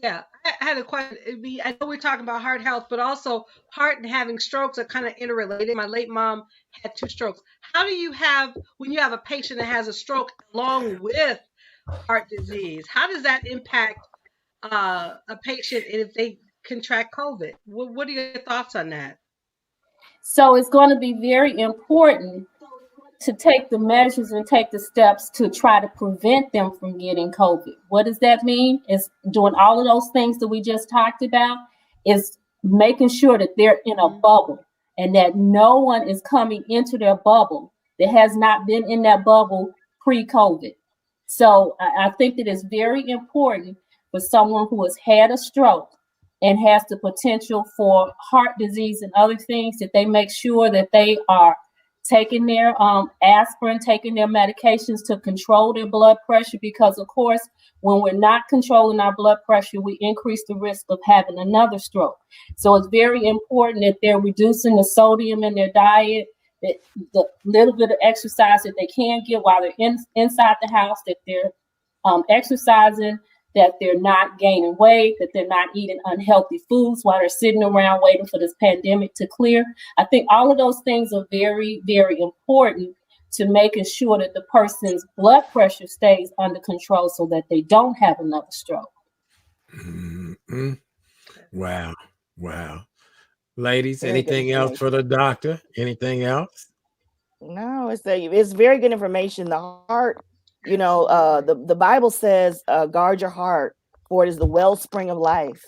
I had a question. I know we're talking about heart health, but also heart and having strokes are kind of interrelated. My late mom had 2 strokes. How do you have, when you have a patient that has a stroke along with heart disease, how does that impact a patient if they contract COVID? What are your thoughts on that? So it's going to be very important to take the measures and take the steps to try to prevent them from getting COVID. What does that mean? It's doing all of those things that we just talked about, is making sure that they're in a bubble and that no one is coming into their bubble that has not been in that bubble pre-COVID. So I think that it's very important for someone who has had a stroke and has the potential for heart disease and other things that they make sure that they are taking their aspirin, taking their medications to control their blood pressure, because of course, when we're not controlling our blood pressure, we increase the risk of having another stroke. So it's very important that they're reducing the sodium in their diet, that the little bit of exercise that they can get while they're inside the house, that they're exercising, that they're not gaining weight, that they're not eating unhealthy foods while they're sitting around waiting for this pandemic to clear. I think all of those things are very, very important to making sure that the person's blood pressure stays under control so that they don't have another stroke. Mm-hmm. Wow. Wow. Ladies, Very good anything else for information. the doctor? Anything else? No, it's very good information. The heart, the Bible says, guard your heart, for it is the wellspring of life.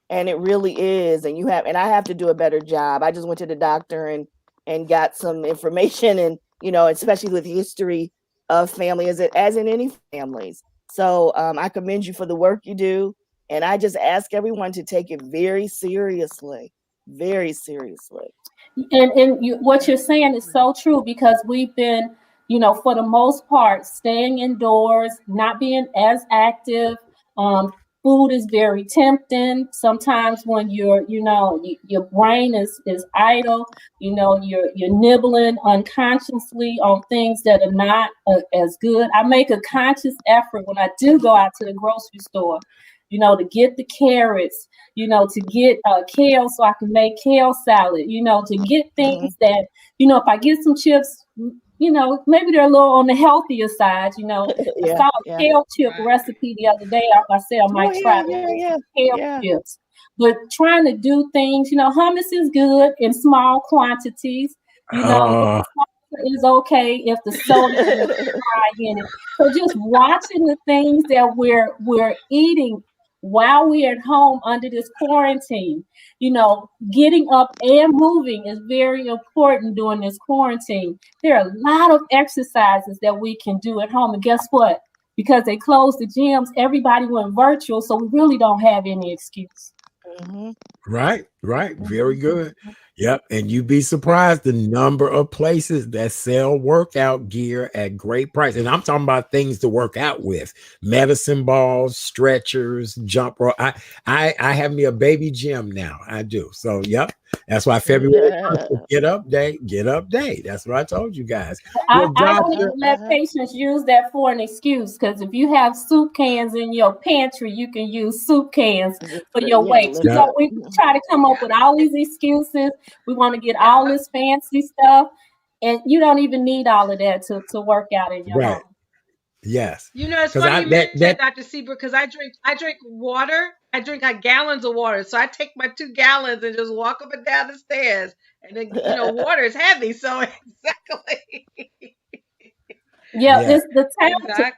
And it really is. And I have to do a better job. I just went to the doctor and got some information, and especially with history of family, as in any families. So I commend you for the work you do. And I just ask everyone to take it very seriously. Very seriously. And what you're saying is so true, because we've been, for the most part, staying indoors, not being as active. Food is very tempting. Sometimes when your brain is idle, you're nibbling unconsciously on things that are not as good. I make a conscious effort when I do go out to the grocery store, to get the carrots, to get kale so I can make kale salad, to get things that, if I get some chips, maybe they're a little on the healthier side. I saw a kale chip recipe the other day. I said I might try kale chips. But trying to do things, hummus is good in small quantities. Is okay if the soda is high in it. So just watching the things that we're eating while we're at home under this quarantine, getting up and moving is very important during this quarantine. There are a lot of exercises that we can do at home. And guess what? Because they closed the gyms, everybody went virtual. So we really don't have any excuse. Mm-hmm. Right. Very good. Yep. And you'd be surprised the number of places that sell workout gear at great price. And I'm talking about things to work out with: medicine balls, stretchers, jump rope. I have me a baby gym now. I do. So yep. That's why February get up day. That's what I told you guys. I don't even let patients use that for an excuse, because if you have soup cans in your pantry, you can use soup cans for your weight. So we try to come up with all these excuses. We want to get all this fancy stuff, and you don't even need all of that to work out in your home. Yes. It's funny you mentioned that, Dr. Seabrook, because I drink water. I drink like gallons of water. So I take my 2 gallons and just walk up and down the stairs. And then, water is heavy. So exactly. This the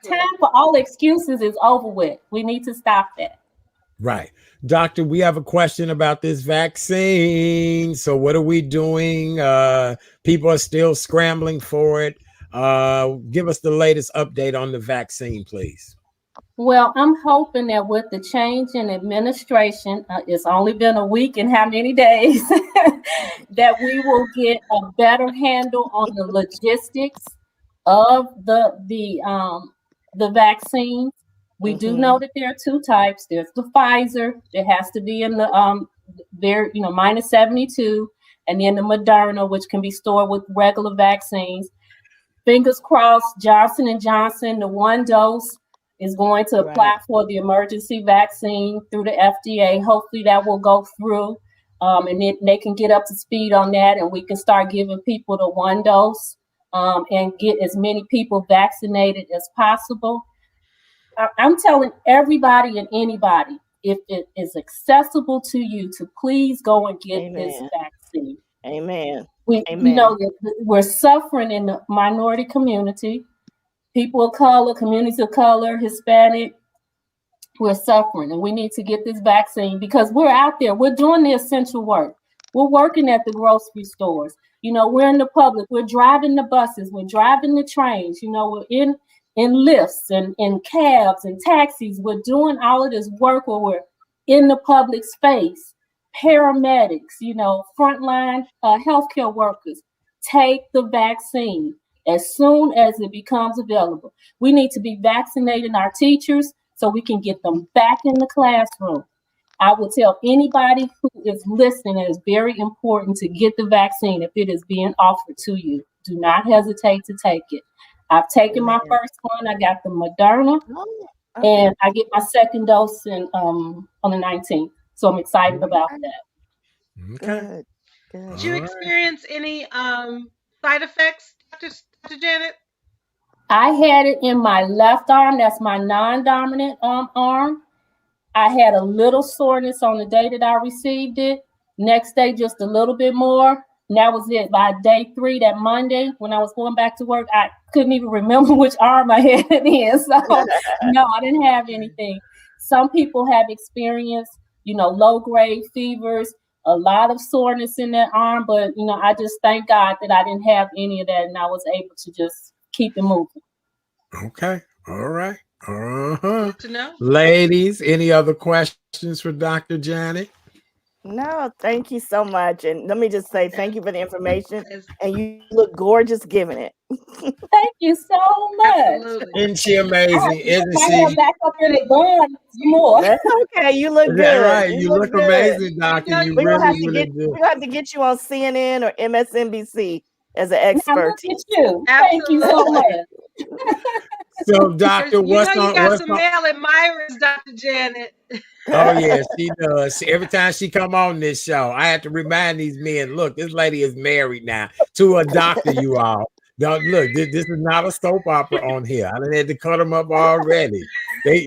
time for all excuses is over with. We need to stop that. Right. Doctor, we have a question about this vaccine. So what are we doing? People are still scrambling for it. Give us the latest update on the vaccine, please. Well, I'm hoping that with the change in administration, it's only been a week and how many days, that we will get a better handle on the logistics of the vaccine, We do know that there are two types. There's the Pfizer. It has to be in the minus 72, and then the Moderna, which can be stored with regular vaccines. Fingers crossed, Johnson & Johnson, the one dose, is going to apply for the emergency vaccine through the FDA. Hopefully that will go through, and then they can get up to speed on that, and we can start giving people the one dose and get as many people vaccinated as possible. I'm telling everybody and anybody, if it is accessible to you, to please go and get this vaccine. Amen. We know that we're suffering in the minority community, people of color, communities of color, Hispanic. We're suffering, and we need to get this vaccine because we're out there. We're doing the essential work. We're working at the grocery stores. We're in the public. We're driving the buses. We're driving the trains. We're in lifts and in cabs and taxis. We're doing all of this work where we're in the public space. Paramedics, frontline healthcare workers, take the vaccine as soon as it becomes available. We need to be vaccinating our teachers so we can get them back in the classroom. I will tell anybody who is listening that it's very important to get the vaccine if it is being offered to you. Do not hesitate to take it. I've taken my first one. I got the Moderna, and I get my second dose on the 19th. So I'm excited about that. Good. Did you experience any side effects, Dr. Janet? I had it in my left arm. That's my non-dominant arm. I had a little soreness on the day that I received it. Next day, just a little bit more. And that was it. By day 3, that Monday, when I was going back to work, I couldn't even remember which arm I had it in. So, no, I didn't have anything. Some people have experienced, low-grade fevers, a lot of soreness in that arm. But, I just thank God that I didn't have any of that, and I was able to just keep it moving. Okay. All right. Good to know. Ladies, any other questions for Dr. Janet? No, thank you so much. And let me just say thank you for the information. And you look gorgeous giving it. Thank you so much. Absolutely. Isn't she amazing? Isn't she? Back up in the gun more. That's okay. You look Is good. that right? You look good. amazing, doctor. You We're really, gonna really do. we're gonna have to get you on CNN or MSNBC as an expert. Look at you. Thank you so much. So, doctor, you got some male admirers, Dr. Janet. Oh yeah, she does. Every time she come on this show, I have to remind these men, look, this lady is married now to a doctor, you all. Don't look, this is not a soap opera on here. I done had to cut them up already. They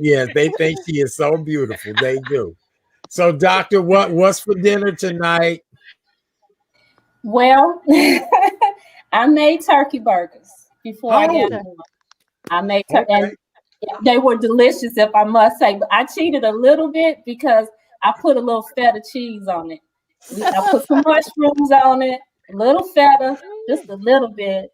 think she is so beautiful. They do. So, doctor, what's for dinner tonight? Well, I made turkey burgers before I got home. I made and they were delicious, if I must say. But I cheated a little bit because I put a little feta cheese on it. I put some mushrooms on it, a little feta, just a little bit.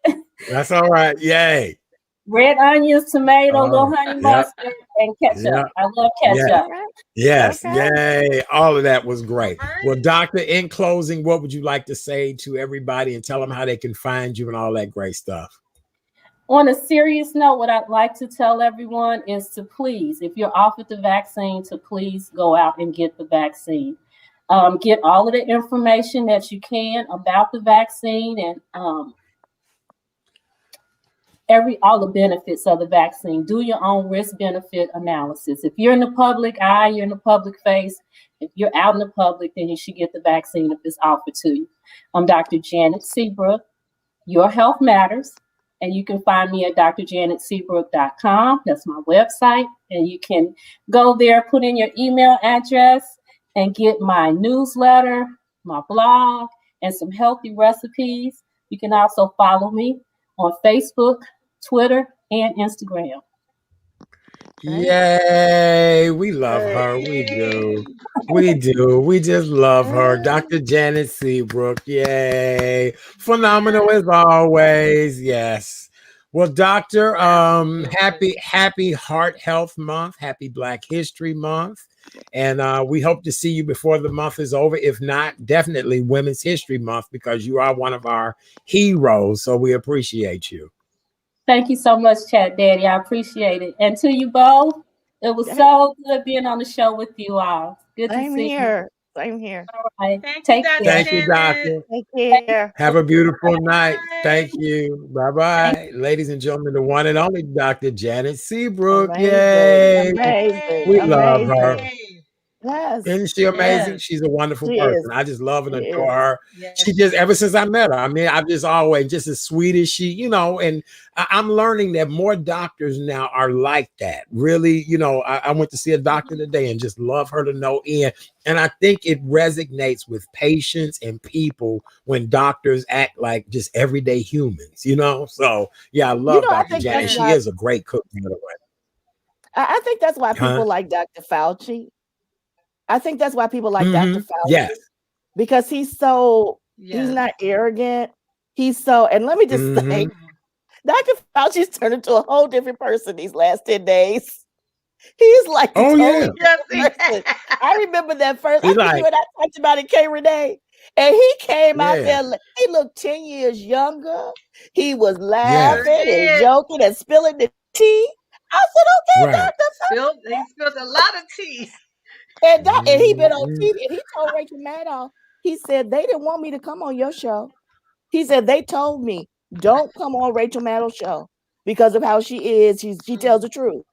That's all right. Yay. Red onions, tomato, little honey mustard, and ketchup. I love ketchup. Yes. Yay. All of that was great. Well, doctor, in closing, what would you like to say to everybody and tell them how they can find you and all that great stuff? On a serious note, what I'd like to tell everyone is to please, if you're offered the vaccine, to please go out and get the vaccine. Get all of the information that you can about the vaccine and all the benefits of the vaccine. Do your own risk-benefit analysis. If you're in the public eye, you're in the public face. If you're out in the public, then you should get the vaccine if it's offered to you. I'm Dr. Janet Seabrook. Your health matters. And you can find me at drjanetseabrook.com. That's my website. And you can go there, put in your email address, and get my newsletter, my blog, and some healthy recipes. You can also follow me on Facebook, Twitter, and Instagram. Yay. We love her. We do. We do. We just love her. Dr. Janet Seabrook. Yay. Phenomenal as always. Yes. Well, doctor, happy Heart Health Month. Happy Black History Month. And we hope to see you before the month is over. If not, definitely Women's History Month, because you are one of our heroes. So we appreciate you. Thank you so much, Chat Daddy. I appreciate it. And to you both, It was so good being on the show with you all. Good to Same see you. here. Same here. All right. Thank you, Take Dr. care. Thank you, Janet. doctor. Take care. Have a beautiful night. Bye. Thank you. Bye Thank bye. Ladies and gentlemen, the one and only Dr. Janet Seabrook. Amazing. Yay. Amazing. We love her. Amazing. Yay. Yes. Isn't she amazing? Yes. She's a wonderful She is. person. I just love and She adore is. her. Yes. She just, ever since I met her, I mean, I've just always just as sweet as she, and I'm learning that more doctors now are like that. Really, I went to see a doctor today and just love her to no end. And I think it resonates with patients and people when doctors act like just everyday humans, So, yeah, I love I Dr. think Janet. that's She why is a great cook, by the way. I think that's why Huh? people like Dr. Fauci. I think that's why people like Dr. Fauci. Yes. Because he's Yes. not arrogant. And let me just say, Dr. Fauci's turned into a whole different person these last 10 days. He's like a totally different person. I remember that first. I think you and I talked about it, K. Renee. And he came out there, he looked 10 years younger. He was laughing and joking and spilling the tea. I said, okay, Dr. Fauci. He spilled a lot of tea. And he been on TV and he told Rachel Maddow, he said, they didn't want me to come on your show. He said, they told me, don't come on Rachel Maddow's show because of how she is. She tells the truth.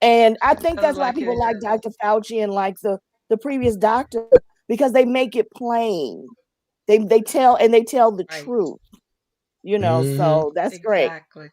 And I think that's why people like Dr. Fauci and like the previous doctor, because they make it plain. They tell the truth, so that's great. Exactly.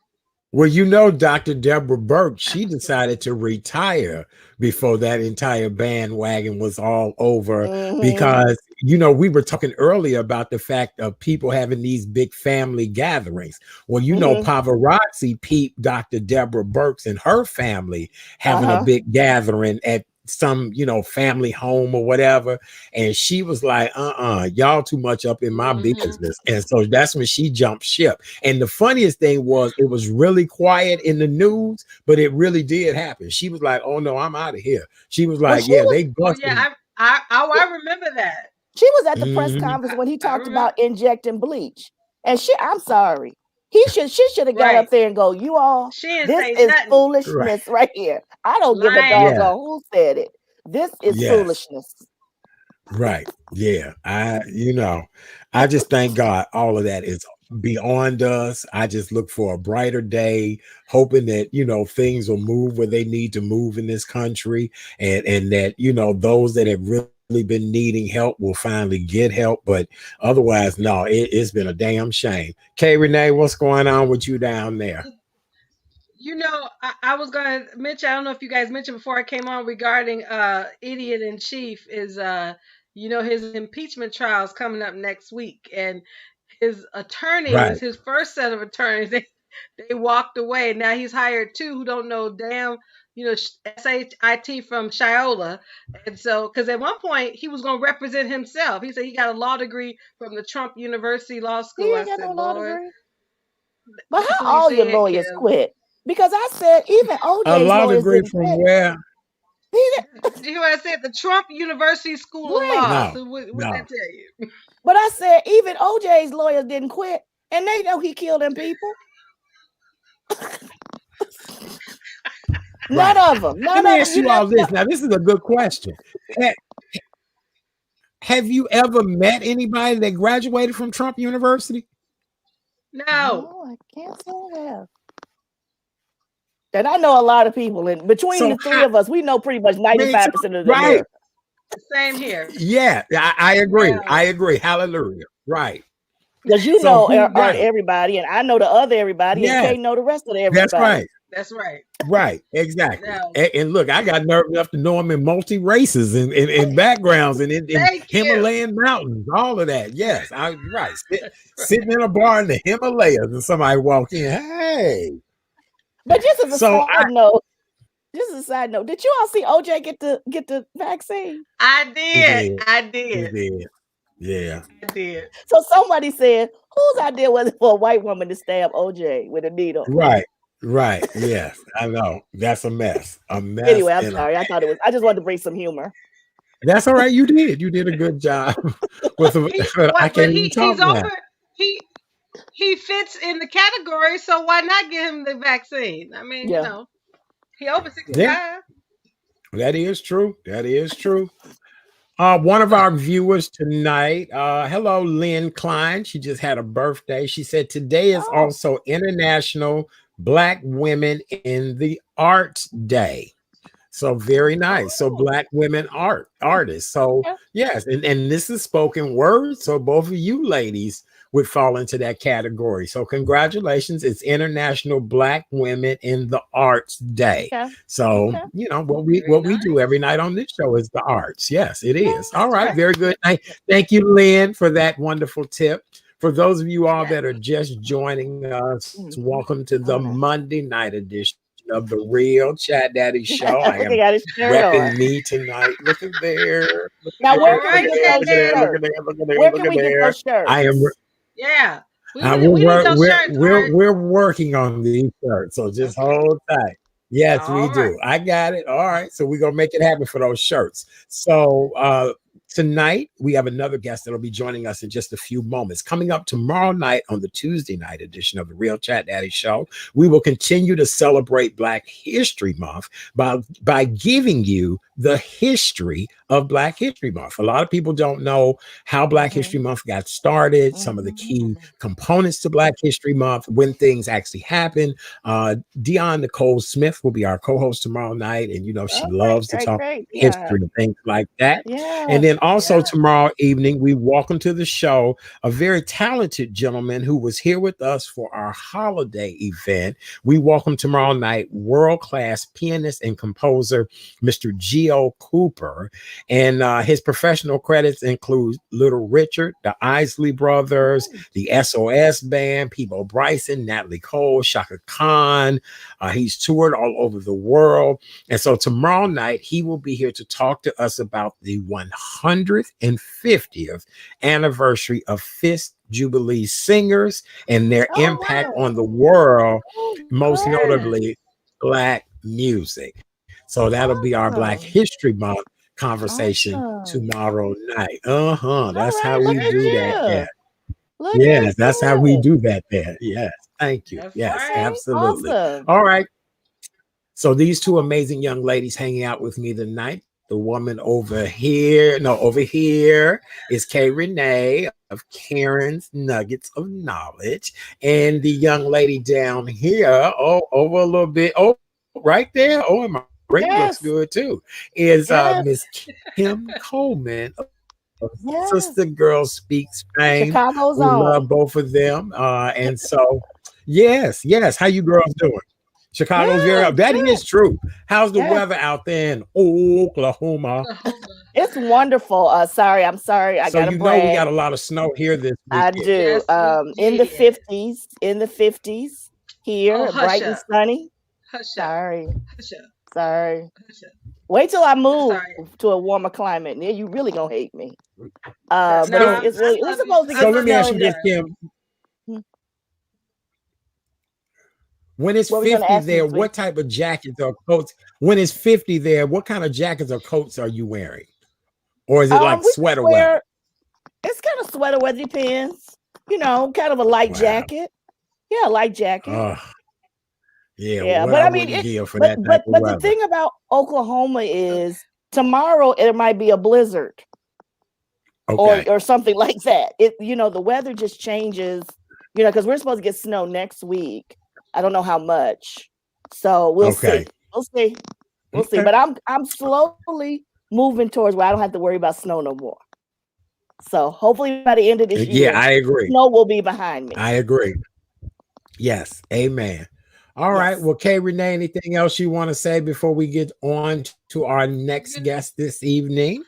Well, Dr. Deborah Burke, she decided to retire before that entire bandwagon was all over because, we were talking earlier about the fact of people having these big family gatherings. Well, paparazzi peeped Dr. Deborah Burke's and her family having a big gathering at some family home or whatever, and she was like, y'all too much up in my business. And so that's when she jumped ship. And the funniest thing was, it was really quiet in the news, but it really did happen. She was like, oh no, I'm out of here. She was like, they busted. I remember that. She was at the press conference when he talked about injecting bleach, and I'm sorry, she should have got up there and go, you all, this is foolishness right here. I don't give a doggone who said it. This is foolishness. Right. Yeah. I just thank God all of that is beyond us. I just look for a brighter day, hoping that, things will move where they need to move in this country, and that, those that have really been needing help will finally get help. But otherwise, no, it's been a damn shame. K. Renee, what's going on with you down there? I was going to mention, I don't know if you guys mentioned before I came on regarding Idiot in Chief is, his impeachment trial is coming up next week. And his attorneys, his first set of attorneys, they walked away. Now he's hired two who don't know damn, SHIT from Shiola. And so, because at one point he was going to represent himself. He said he got a law degree from the Trump University Law School. I said, Lord. But how all your lawyers quit? Because I said even OJ's a law lawyers degree didn't from quit. where? Did you hear what I said? The Trump University School of Law. No, so what did that tell you? But I said even OJ's lawyers didn't quit, and they know he killed them people. None of them. Let me ask you all this. Now, this is a good question. Have you ever met anybody that graduated from Trump University? No, I can't say that. And I know a lot of people, and between the three of us, we know pretty much 95% of the America. Same here. Yeah, I agree. Yeah. I agree. Hallelujah. Right. Because everybody, and I know the other everybody, and Kay know the rest of the everybody. That's right. Right. Exactly. And look, I got nerve enough to know them in multi races and backgrounds and in Himalayan mountains, all of that. Yes, sitting in a bar in the Himalayas, and somebody walk in. Hey. But just as a side note, did you all see OJ get the vaccine? I did. He did. Yeah. I did. So somebody said, whose idea was it for a white woman to stab OJ with a needle? Right. Yes, I know. That's a mess. Anyway, I'm sorry. I just wanted to bring some humor. That's all right. You did a good job. He fits in the category, so why not give him the vaccine? I mean, He over Yeah, 65. that is true. That is true. One of our viewers tonight, hello, Lynn Klein. She just had a birthday. She said today is Oh, also International Black Women in the Arts Day. So very nice. So Oh, Black women artists. So okay. yes, and this is spoken word. So both of you ladies would fall into that category. So congratulations. It's International Black Women in the Arts Day. Okay. So Okay. what very we do every nice. night on this show is the arts. Yes, it is. All Yes. right, Yes. very good. Thank you, Lynn, for that wonderful tip. For those of you all Yes. that are just joining us, Mhm. welcome to the All right. Monday night edition of the Real Chat Daddy Show. I He am got his shirt on. repping me tonight. Look at there. Look at Now, there. where All Look can at we right, get there. Cat those Look at there. Daddy. Look at shirts? there. Look at there. Where Look can at we get there. those I am. shirts? Yeah. We're, We need those we're shirts. All we're right. we're working on these shirts, so just Okay. hold tight. Yes, we All right. do. I got it. All right, so we're gonna make it happen for those shirts. So tonight we have another guest that'll be joining us in just a few moments. Coming up tomorrow night on the Tuesday night edition of the Real Chat Daddy Show, we will continue to celebrate Black History Month by giving you the history of Black History Month. A lot of people don't know how Black History Mhm. Month got started, some of the Mhm. key components to Black History Month, when things actually happen. Dion Nicole Smith will be our co-host tomorrow night, and she Oh, great, loves to great, talk great. Yeah. history and things like that. And Yes. then also Yeah. tomorrow evening, we welcome to the show a very talented gentleman who was here with us for our holiday event. We welcome tomorrow night world-class pianist and composer, Mr. Geo Cooper. And his professional credits include Little Richard, the Isley Brothers, the SOS Band, Peebo Bryson, Natalie Cole, Shaka Khan. He's toured all over the world. And so tomorrow night, he will be here to talk to us about the 150th anniversary of Fifth Jubilee Singers and their Oh, impact wow. on the world, Oh, most Yes. great. notably Black music. So that'll be our Black Awesome. History Month conversation Awesome. tomorrow night. Uh-huh. All That's right. how Look we Very at do cool. that you. there. Look at Yes, that's how we you. do that there. Yes. Thank you. That's Yes, right. Okay. absolutely. Awesome. All right. So these two amazing young ladies hanging out with me tonight. The woman over here is Kay Renee of Karen's Nuggets of Knowledge. And the young lady down here, over a little bit, right there. Oh, and my ring looks Yes. good too. Is Yes. Miss Kim Coleman of Sister Yes. Girl Speaks fame. We Chicago's love own. both of them. And so, yes. How you girls doing? Chicago's very Good. up. That Good. is true. How's the Yes. weather out there in Oklahoma? Oklahoma. It's wonderful. Sorry. I'm sorry. I So gotta we brag. got a lot of snow here this I weekend. do. Yes, we In the did. 50s, in the 50s Oh, here, hush bright and up. sunny. Hush up. Sorry. Hush up. Sorry. Hush up. Wait till I That's all move right. to a warmer climate. And then you really gonna hate me. No, But So, it's I really we're love you. supposed to I so get let love me you, ask snow you this, sweetheart. Kim. Hmm, When it's what were you gonna 50 ask me, there, sweet? what type of jackets or coats? When it's 50 there, what kind of jackets or coats are you wearing? Or is it like We just sweater weather? wear it's kind of sweater weather, depends. Kind of a light Wow. jacket. Yeah, light jacket. Oh, yeah. Yeah, What but I I mean wouldn't it. give for But that type but of but the weather. thing about Oklahoma Okay. is tomorrow it might be a blizzard or Okay. or something like that. The weather just changes. Because we're supposed to get snow next week. I don't know how much, so we'll see. Okay. We'll see. We'll see. Okay. But I'm slowly moving towards where I don't have to worry about snow no more. So hopefully by the end of this Yeah, year, I agree. snow will be behind me. I agree. Yes. Amen. All right. Yes. Well, Kay Renee, anything else you want to say before we get on to our next You, guest this evening?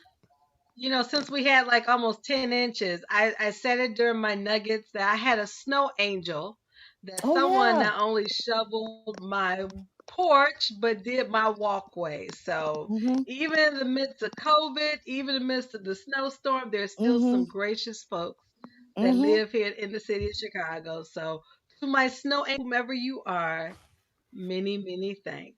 since we had like almost 10 inches, I said it during my nuggets that I had a snow angel, that Oh someone yeah. not only shoveled my porch, but did my walkway. So Mhm. even in the midst of COVID, even in the midst of the snowstorm, there's still some Mhm. gracious folks that Mhm. live here in the city of Chicago. So to my snow angel, whomever you are, many, many thanks.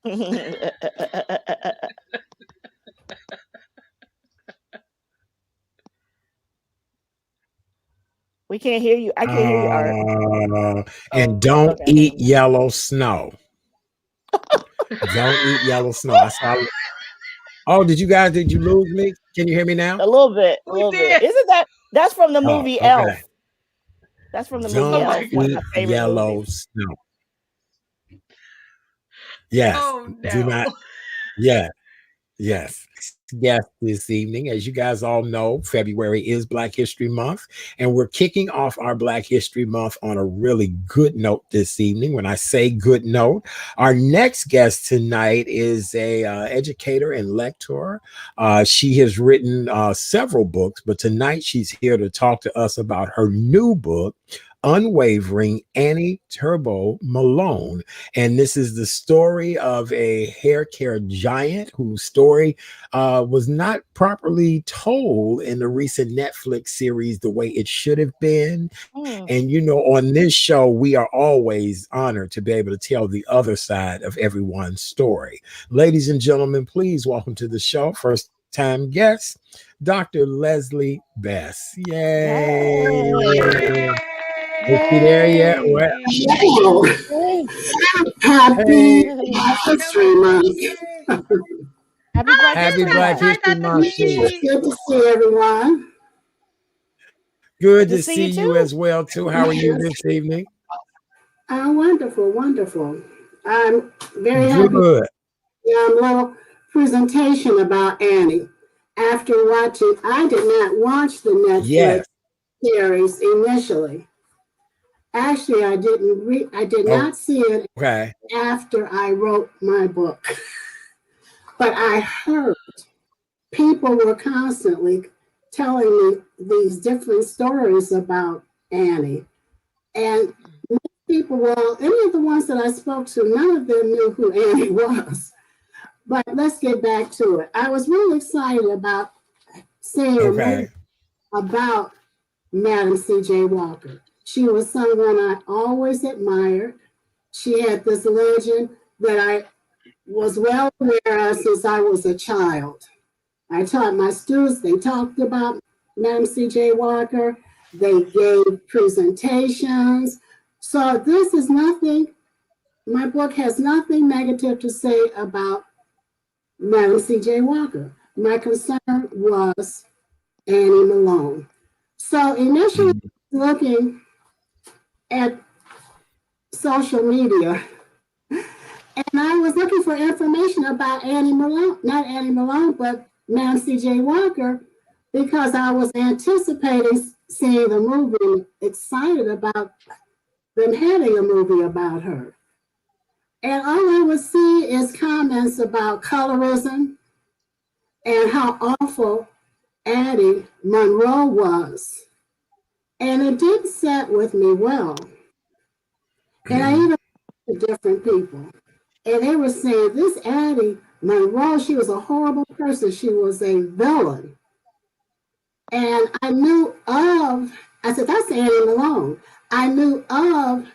We can't hear you. I can't hear you, Art. Uh, and Oh, don't okay, I can hear eat you now. yellow snow. Don't eat yellow snow. I saw. Oh, did you lose me? Can you hear me now? A little bit, a We little bit. did. Isn't that's from the Oh, movie okay. Elf? That's from the movie Oh Don't my Elf, one of God. my eat favorite yellow movies. snow. Yes. Oh Do no. not. Yeah. Yes. Yes, this evening. As you guys all know, February is Black History Month, and we're kicking off our Black History Month on a really good note this evening. When I say good note, our next guest tonight is a educator and lecturer. She has written several books, but tonight she's here to talk to us about her new book, Unwavering Annie Turnbo Malone. And this is the story of a hair care giant whose story was not properly told in the recent Netflix series the way it should have been. And, on this show, we are always honored to be able to tell the other side of everyone's story. Ladies and gentlemen, please welcome to the show, first time guest, Dr. Leslie Bess. Yay. Yay! Is she there yet? Well, Yay! Hello. Yay! Happy hey, Black History Hello. Month. Yay. Happy Hi, Black happy History Black Month. Hi, History Dr. Month to you. B. Good to see everyone. Good Good to to see see you you too. as well, too. How are you this evening? Wonderful, wonderful. I'm very happy to Good. see a little presentation about Annie. After watching, I did not watch the Netflix Yes. series initially. Actually, I did not see it Okay. after I wrote my book. But I heard people were constantly telling me these different stories about Annie. And people, well, any of the ones that I spoke to, none of them knew who Annie was. But let's get back to it. I was really excited about seeing a movie Okay. about Madam C.J. Walker. She was someone I always admired. She had this legend that I was well aware of since I was a child. I taught my students, they talked about Madam C.J. Walker, they gave presentations. So this is nothing, my book has nothing negative to say about Madam C.J. Walker. My concern was Annie Malone. So initially Mhm. looking at social media, and I was looking for information about Annie Malone, not Annie Malone, but Madam C.J. Walker, because I was anticipating seeing the movie and excited about them having a movie about her. And all I would see is comments about colorism and how awful Annie Monroe was. And it didn't set with me well. And I even talked to different people. And they were saying this Annie Monroe, she was a horrible person. She was a villain. And I said, that's Annie Malone. I knew of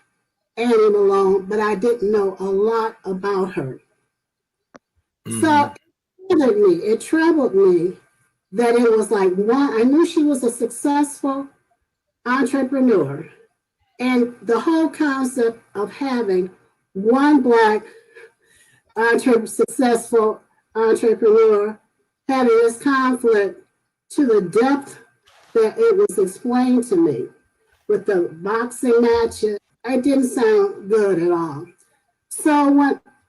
Annie Malone, but I didn't know a lot about her. So Mhm. it troubled me that it was like one, I knew she was a successful entrepreneur. And the whole concept of having one Black successful entrepreneur having this conflict to the depth that it was explained to me with the boxing matches, it didn't sound good at all.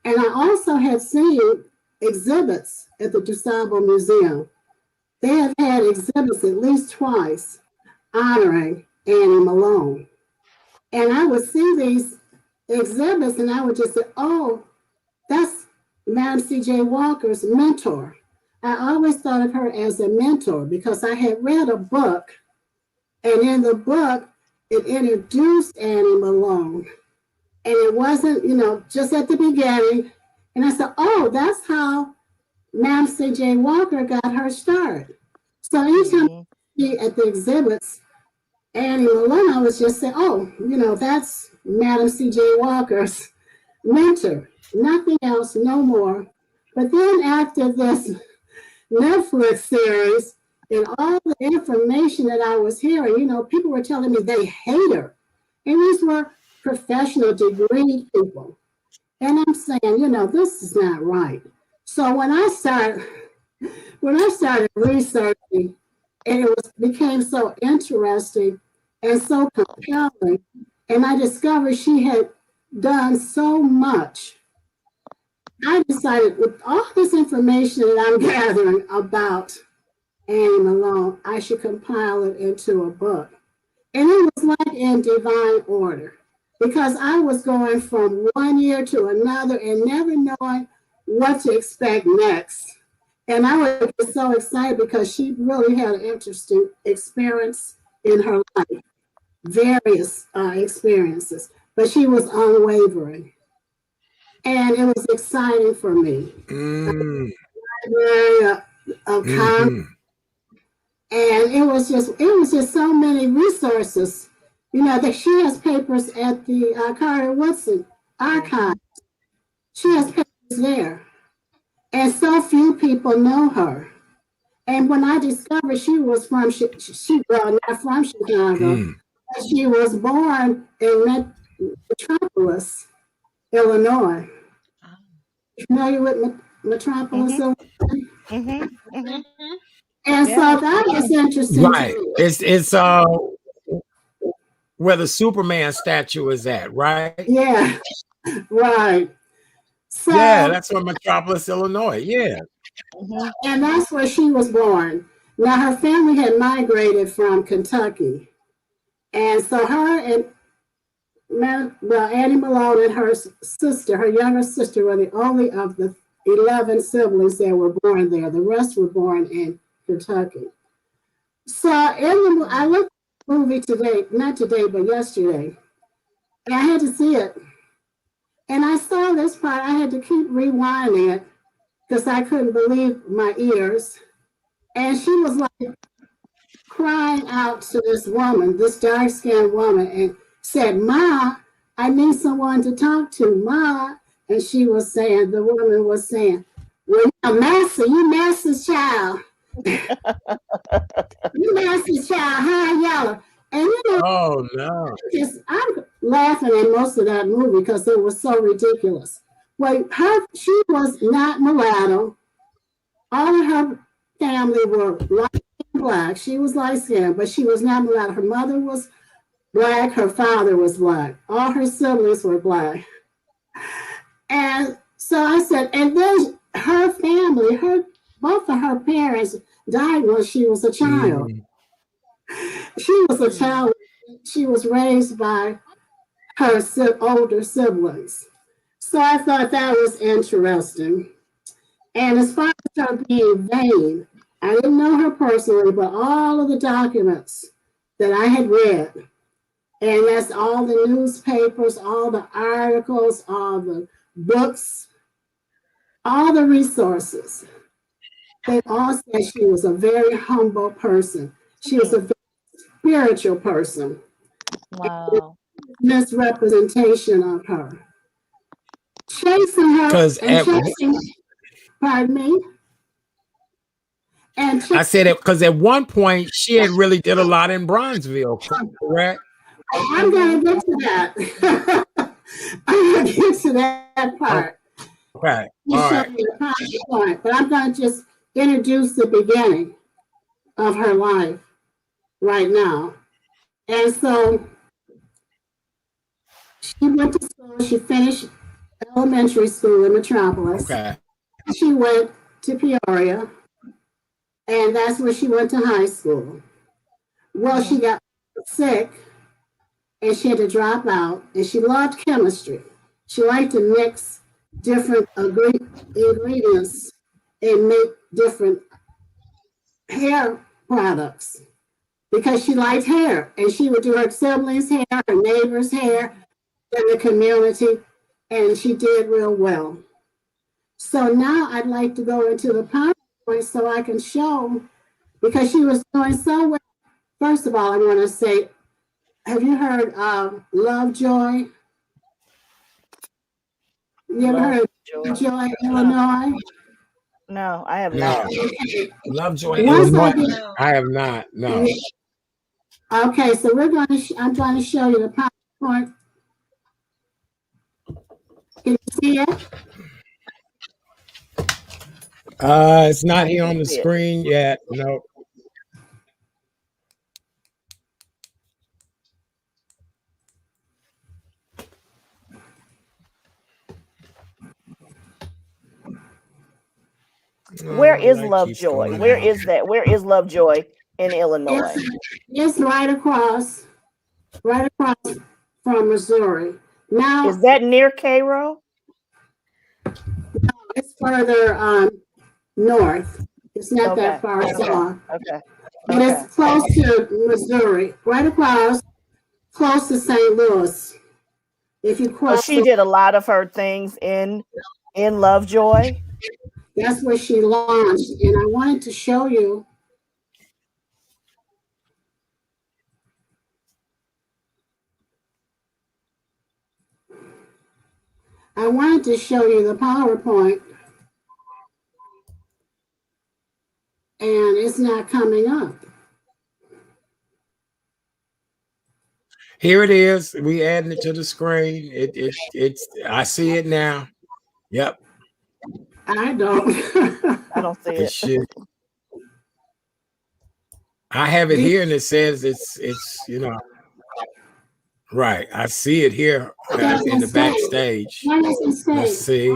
And I also had seen exhibits at the DuSable Museum. They have had exhibits at least twice honoring Annie Malone. And I would see these exhibits and I would just say, oh, that's Madam C.J. Walker's mentor. I always thought of her as a mentor because I had read a book, and in the book, it introduced Annie Malone. And it wasn't, just at the beginning. And I said, oh, that's how Madam C.J. Walker got her start. So anytime I see at the exhibits, Annie Malone, I was just saying, oh, that's Madam C.J. Walker's mentor. Nothing else, no more. But then after this Netflix series and all the information that I was hearing, people were telling me they hate her. And these were professional degree people. And I'm saying, this is not right. So when I started researching, and it became so interesting and so compelling, and I discovered she had done so much. I decided with all this information that I'm gathering about Annie Malone, I should compile it into a book. And it was like in divine order, because I was going from one year to another and never knowing what to expect next. And I was so excited because she really had an interesting experience in her life, various experiences, but she was unwavering. And it was exciting for me. Library of Congress, and it was just so many resources. That she has papers at the Carter Woodson archive. She has papers there, and so few people know her. And when I discovered she was from, well, not from Chicago, but she was born in Metropolis, Illinois. Familiar with Metropolis, Illinois? And so that was interesting. Right. It's where the Superman statue is at, right? Yeah. Right. So, yeah, that's from Metropolis, Illinois. Yeah. And that's where she was born. Now, her family had migrated from Kentucky. And so her and, Annie Malone and her sister, her younger sister, were the only of the 11 siblings that were born there. The rest were born in Kentucky. So I looked at the movie today, not today, but yesterday, and I had to see it. And I saw this part, I had to keep rewinding it because I couldn't believe my ears. And she was like crying out to this woman, this dark-skinned woman, and said, "Ma, I need someone to talk to, Ma." And the woman was saying, "Well, you Master's child. You Master's child, high yellow." And oh no. I'm laughing at most of that movie because it was so ridiculous. Well, she was not mulatto. All of her family were light and black. She was light skinned, but she was not mulatto. Her mother was black, her father was black. All her siblings were black. And so I said, and then her family, both of her parents died when she was a child. She was a child. She was raised by her older siblings. So I thought that was interesting. And as far as her being vain, I didn't know her personally, but all of the documents that I had read, and that's all the newspapers, all the articles, all the books, all the resources, they all said she was a very humble person. She was a very spiritual person. Wow. Misrepresentation of her. Chasing her and chasing, pardon me? And I said it because at one point she had really did a lot in Bronzeville, correct? I'm going to get to that. I'm going to get to that part. Okay. All right. But I'm going to just introduce the beginning of her life right now. And so she went to school. She finished elementary school in Metropolis. Okay. She went to Peoria, and that's where she went to high school. Well, she got sick, and she had to drop out, and she loved chemistry. She liked to mix different ingredients and make different hair products because she liked hair, and she would do her siblings' hair, her neighbors' hair in the community, and she did real well. So now I'd like to go into the PowerPoint so I can show, because she was doing so well. First of all, I want to say, have you heard of Lovejoy? You ever heard of Lovejoy, Illinois? No, I have not. Lovejoy, Illinois. I have not. No. Okay, so I'm going to show you the PowerPoint. Can you see it? It's not here on the see it. screen yet. No. Where Oh, is light keeps Lovejoy? going Where out. is that? Where is Lovejoy in Illinois? It's right across from Missouri. Now Is that near Cairo? it's further north. It's not Okay. that far south. Okay. But it's close to Missouri, right across, close to St. Louis. If you So cross, she did a lot of her things in Lovejoy. that's where she launched. And I wanted to show you. I wanted to show you the PowerPoint, and it's not coming up. Here it is. We adding it to the screen. It's I see it now. Yep. I don't. I don't see It it. should. I have it here, and it says it's right. I see it here in the backstage. Let's see.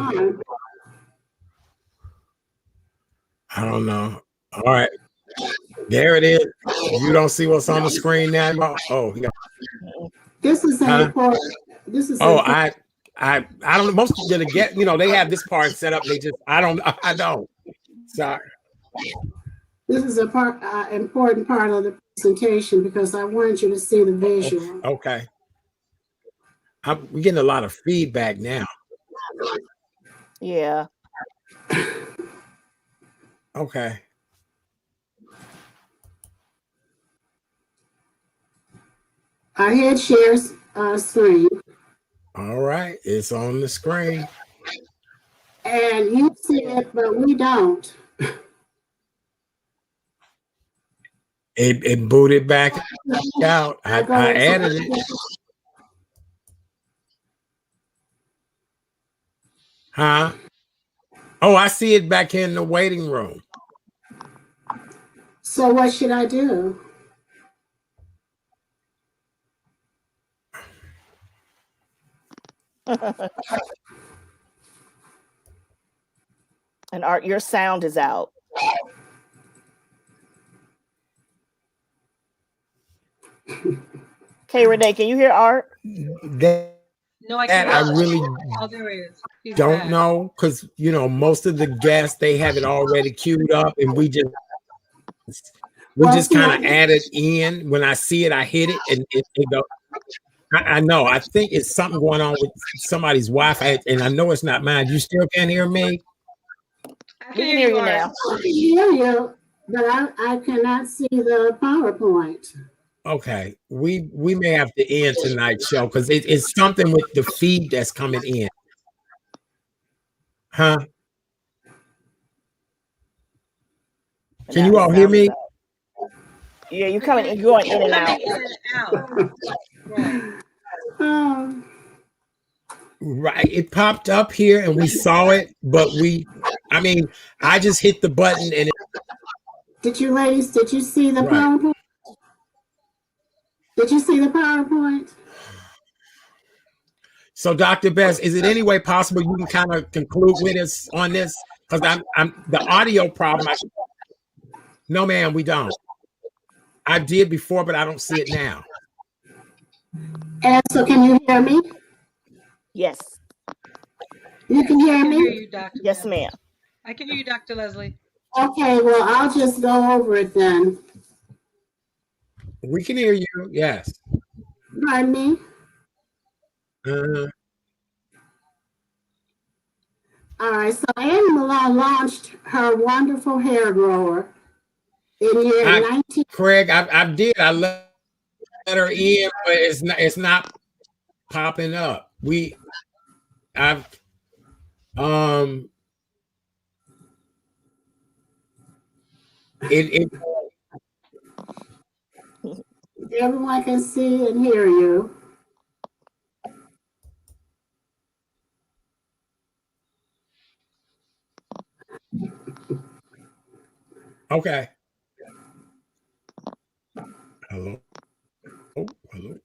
I don't know. All right. There it is. You don't see what's on the screen now? Oh, yeah. This is important. This is I don't know. Most people get, they have this part set up. They just, I don't. Sorry. This is important part of the presentation because I wanted you to see the visual. Okay. We're getting a lot of feedback now. Yeah. Okay. I had shares screen. All right. It's on the screen. And you see it, but we don't. It booted back out. I added it. Huh? Oh, I see it back in the waiting room. So what should I do? And Art, your sound is out. Okay, Renee, can you hear Art? No, I can't. I really Oh, there he is. He's don't back. know because most of the guests, they have it already queued up, and we just kind of add it in. When I see it, I hit it, and it goes. I know. I think it's something going on with somebody's Wi-Fi, and I know it's not mine. You still can't hear me? I can hear you now. I can hear you, but I cannot see the PowerPoint. Okay, we may have to end tonight's show because it's something with the feed that's coming in. Huh? Can you all hear me? Yeah, you're going in and out. Right. Right. It popped up here and we saw it, but I just hit the button and did you see the PowerPoint? Did you see the PowerPoint? So, Dr. Best, is it any way possible you can kind of conclude with us on this? Because I'm the audio problem. No, ma'am, we don't. I did before, but I don't see it now. And so, can you hear me? Yes. You can hear me? I can hear you, Dr. Yes, ma'am. I can hear you, Dr. Leslie. Okay, well, I'll just go over it then. We can hear you. Yes. Pardon me? All right, so Annie Malone launched her wonderful hair grower in year 19. Craig, I did. I let her in, but it's not popping up. Everyone can see and hear you. Okay. Hello. Oh, hello.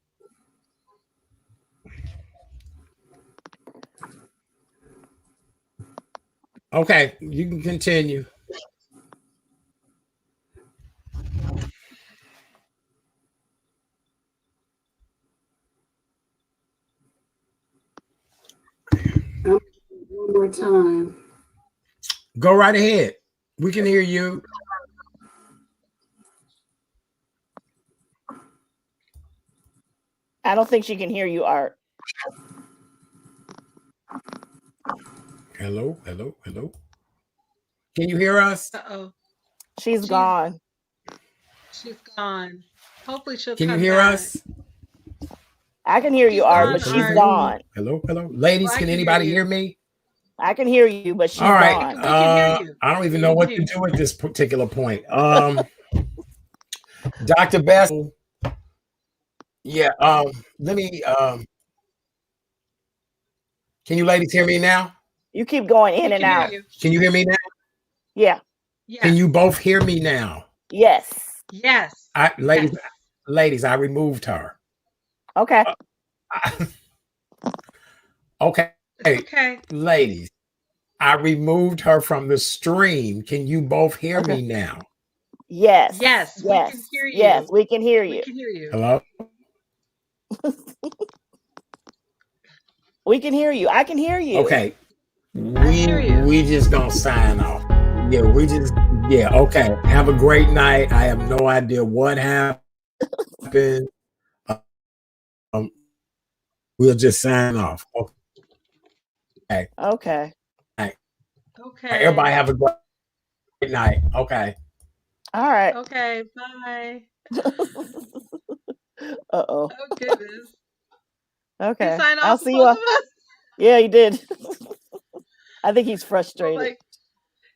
Okay, you can continue. One more time. Go right ahead. We can hear you. I don't think she can hear you, Art. Hello, hello, hello. Can you hear us? Uh-oh. She's She's gone. she's gone. Hopefully she'll Can you come hear back. us? I can hear you, She's Art, Hello, but gone, can you she's hear Art. me? gone. Hello, hello. Ladies, Well, I can can hear anybody hear you. me? I can hear you, but she's All right. gone. We can hear you. I don't even We know can what hear to you. do at this particular point. Dr. Bessel. Yeah, let me can you ladies hear me now? You keep going in We and can hear out. you. Can you hear me now? Yeah. Can Yes. you both hear me now? Yes. Yes. Ladies, Yes. ladies, I removed her. Okay. Okay, It's okay. ladies, I removed her from the stream. Can you both hear Okay. me now? Yes. Yes, we can Yes. hear Yes. you. We can hear We you. can hear you. Hello? We can hear you. I can hear you. Okay. I hear you. We just gonna sign off. Yeah, okay. Have a great night. I have no idea what happened. Um, we'll just sign off. Okay. Okay. Okay. Everybody have a great night. Okay. All right. Okay. Bye. Uh-oh. Oh goodness. He Okay. signed I'll off for see you. both of us. Yeah, he did. I think he's Well, frustrated. like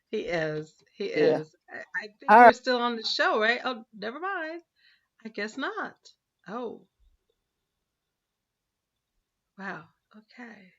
he is. He Yeah. is. I think All we're right. still on the show, right? Oh, never mind. I guess not. Oh. Wow. Okay.